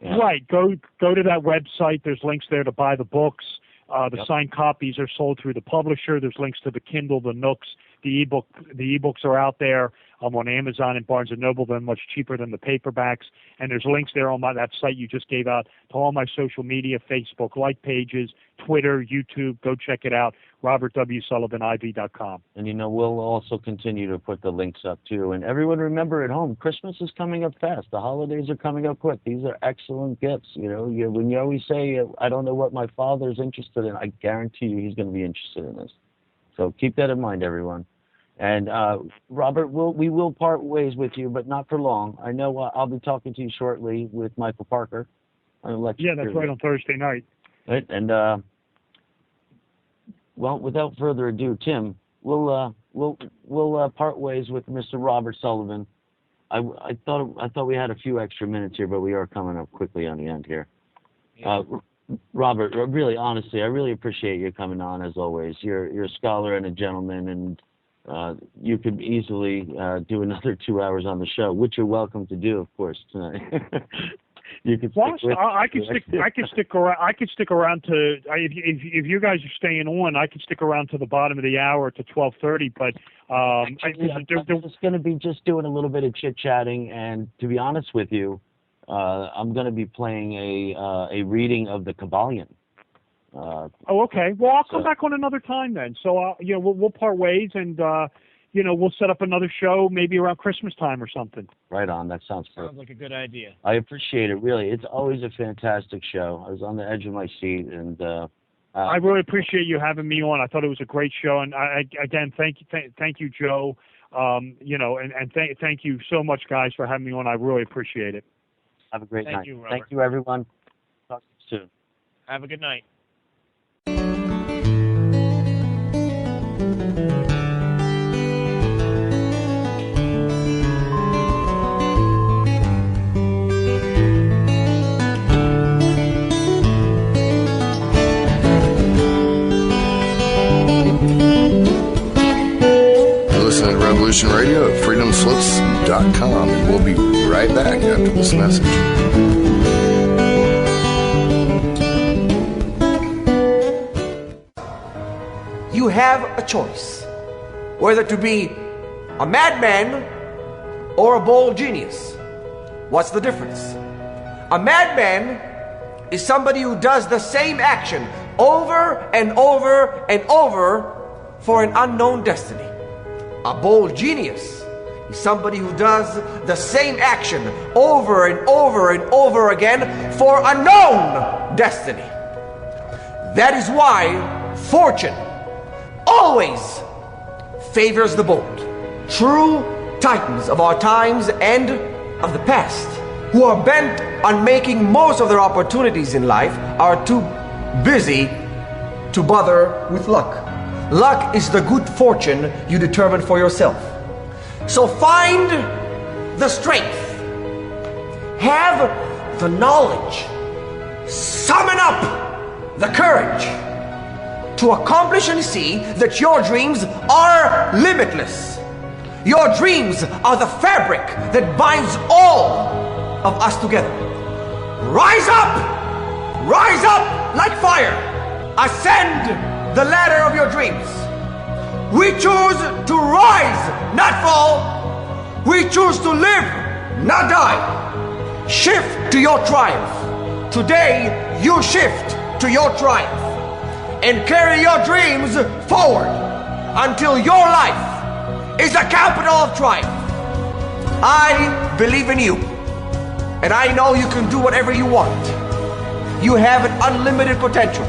Yeah. Right. Go to that website. There's links there to buy the books. The signed copies are sold through the publisher. There's links to the Kindle, the Nooks, the ebooks are out there. I'm on Amazon and Barnes & Noble. They're much cheaper than the paperbacks. And there's links there on that site you just gave out to all my social media, Facebook like pages, Twitter, YouTube. Go check it out, robertwsullivaniv.com. And, we'll also continue to put the links up, too. And everyone remember at home, Christmas is coming up fast. The holidays are coming up quick. These are excellent gifts. When you always say, I don't know what my father's interested in, I guarantee you he's going to be interested in this. So keep that in mind, everyone. And Robert, we will part ways with you, but not for long. I know I'll be talking to you shortly with Michael Parker. Yeah, that's right, on Thursday night. Right, and well, without further ado, Tim, we'll part ways with Mr. Robert Sullivan. I thought we had a few extra minutes here, but we are coming up quickly on the end here. Yeah. Robert, really, honestly, I really appreciate you coming on as always. You're a scholar and a gentleman, and you could easily do another 2 hours on the show, which you're welcome to do, of course, tonight. You could I could stick around to if you guys are staying on. I could stick around to the bottom of the hour to 12:30. But I'm just going to be just doing a little bit of chit chatting, and to be honest with you, I'm going to be playing a reading of the Kabbalion. Okay. Well, I'll come back on another time then. So we'll part ways, and we'll set up another show maybe around Christmas time or something. Right on. That sounds perfect. Sounds like a good idea. I appreciate it. Really, it's always a fantastic show. I was on the edge of my seat, and I really appreciate you having me on. I thought it was a great show, and again, thank you, Joe. And thank you so much, guys, for having me on. I really appreciate it. Have a great night. Thank you, Robert. Thank you, everyone. Talk to you soon. Have a good night. Listening to Revolution Radio at freedomslips.com, and we'll be right back after this message. You have a choice whether to be a madman or a bold genius. What's the difference? A madman is somebody who does the same action over and over and over for an unknown destiny. A bold genius is somebody who does the same action over and over and over again for a known destiny. That is why fortune always favors the bold. True titans of our times and of the past, who are bent on making most of their opportunities in life, are too busy to bother with luck. Luck is the good fortune you determine for yourself. So find the strength, have the knowledge, summon up the courage to accomplish and see that your dreams are limitless. Your dreams are the fabric that binds all of us together. Rise up like fire. Ascend the ladder of your dreams. We choose to rise, not fall. We choose to live, not die. Shift to your triumph. Today, you shift to your triumph and carry your dreams forward until your life is the capital of triumph. I believe in you, and I know you can do whatever you want. You have an unlimited potential.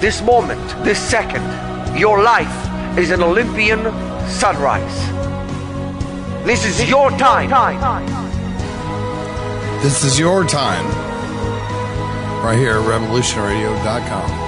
This moment, this second, your life is an Olympian sunrise. This is your time. This is your time. Right here at revolutionradio.com.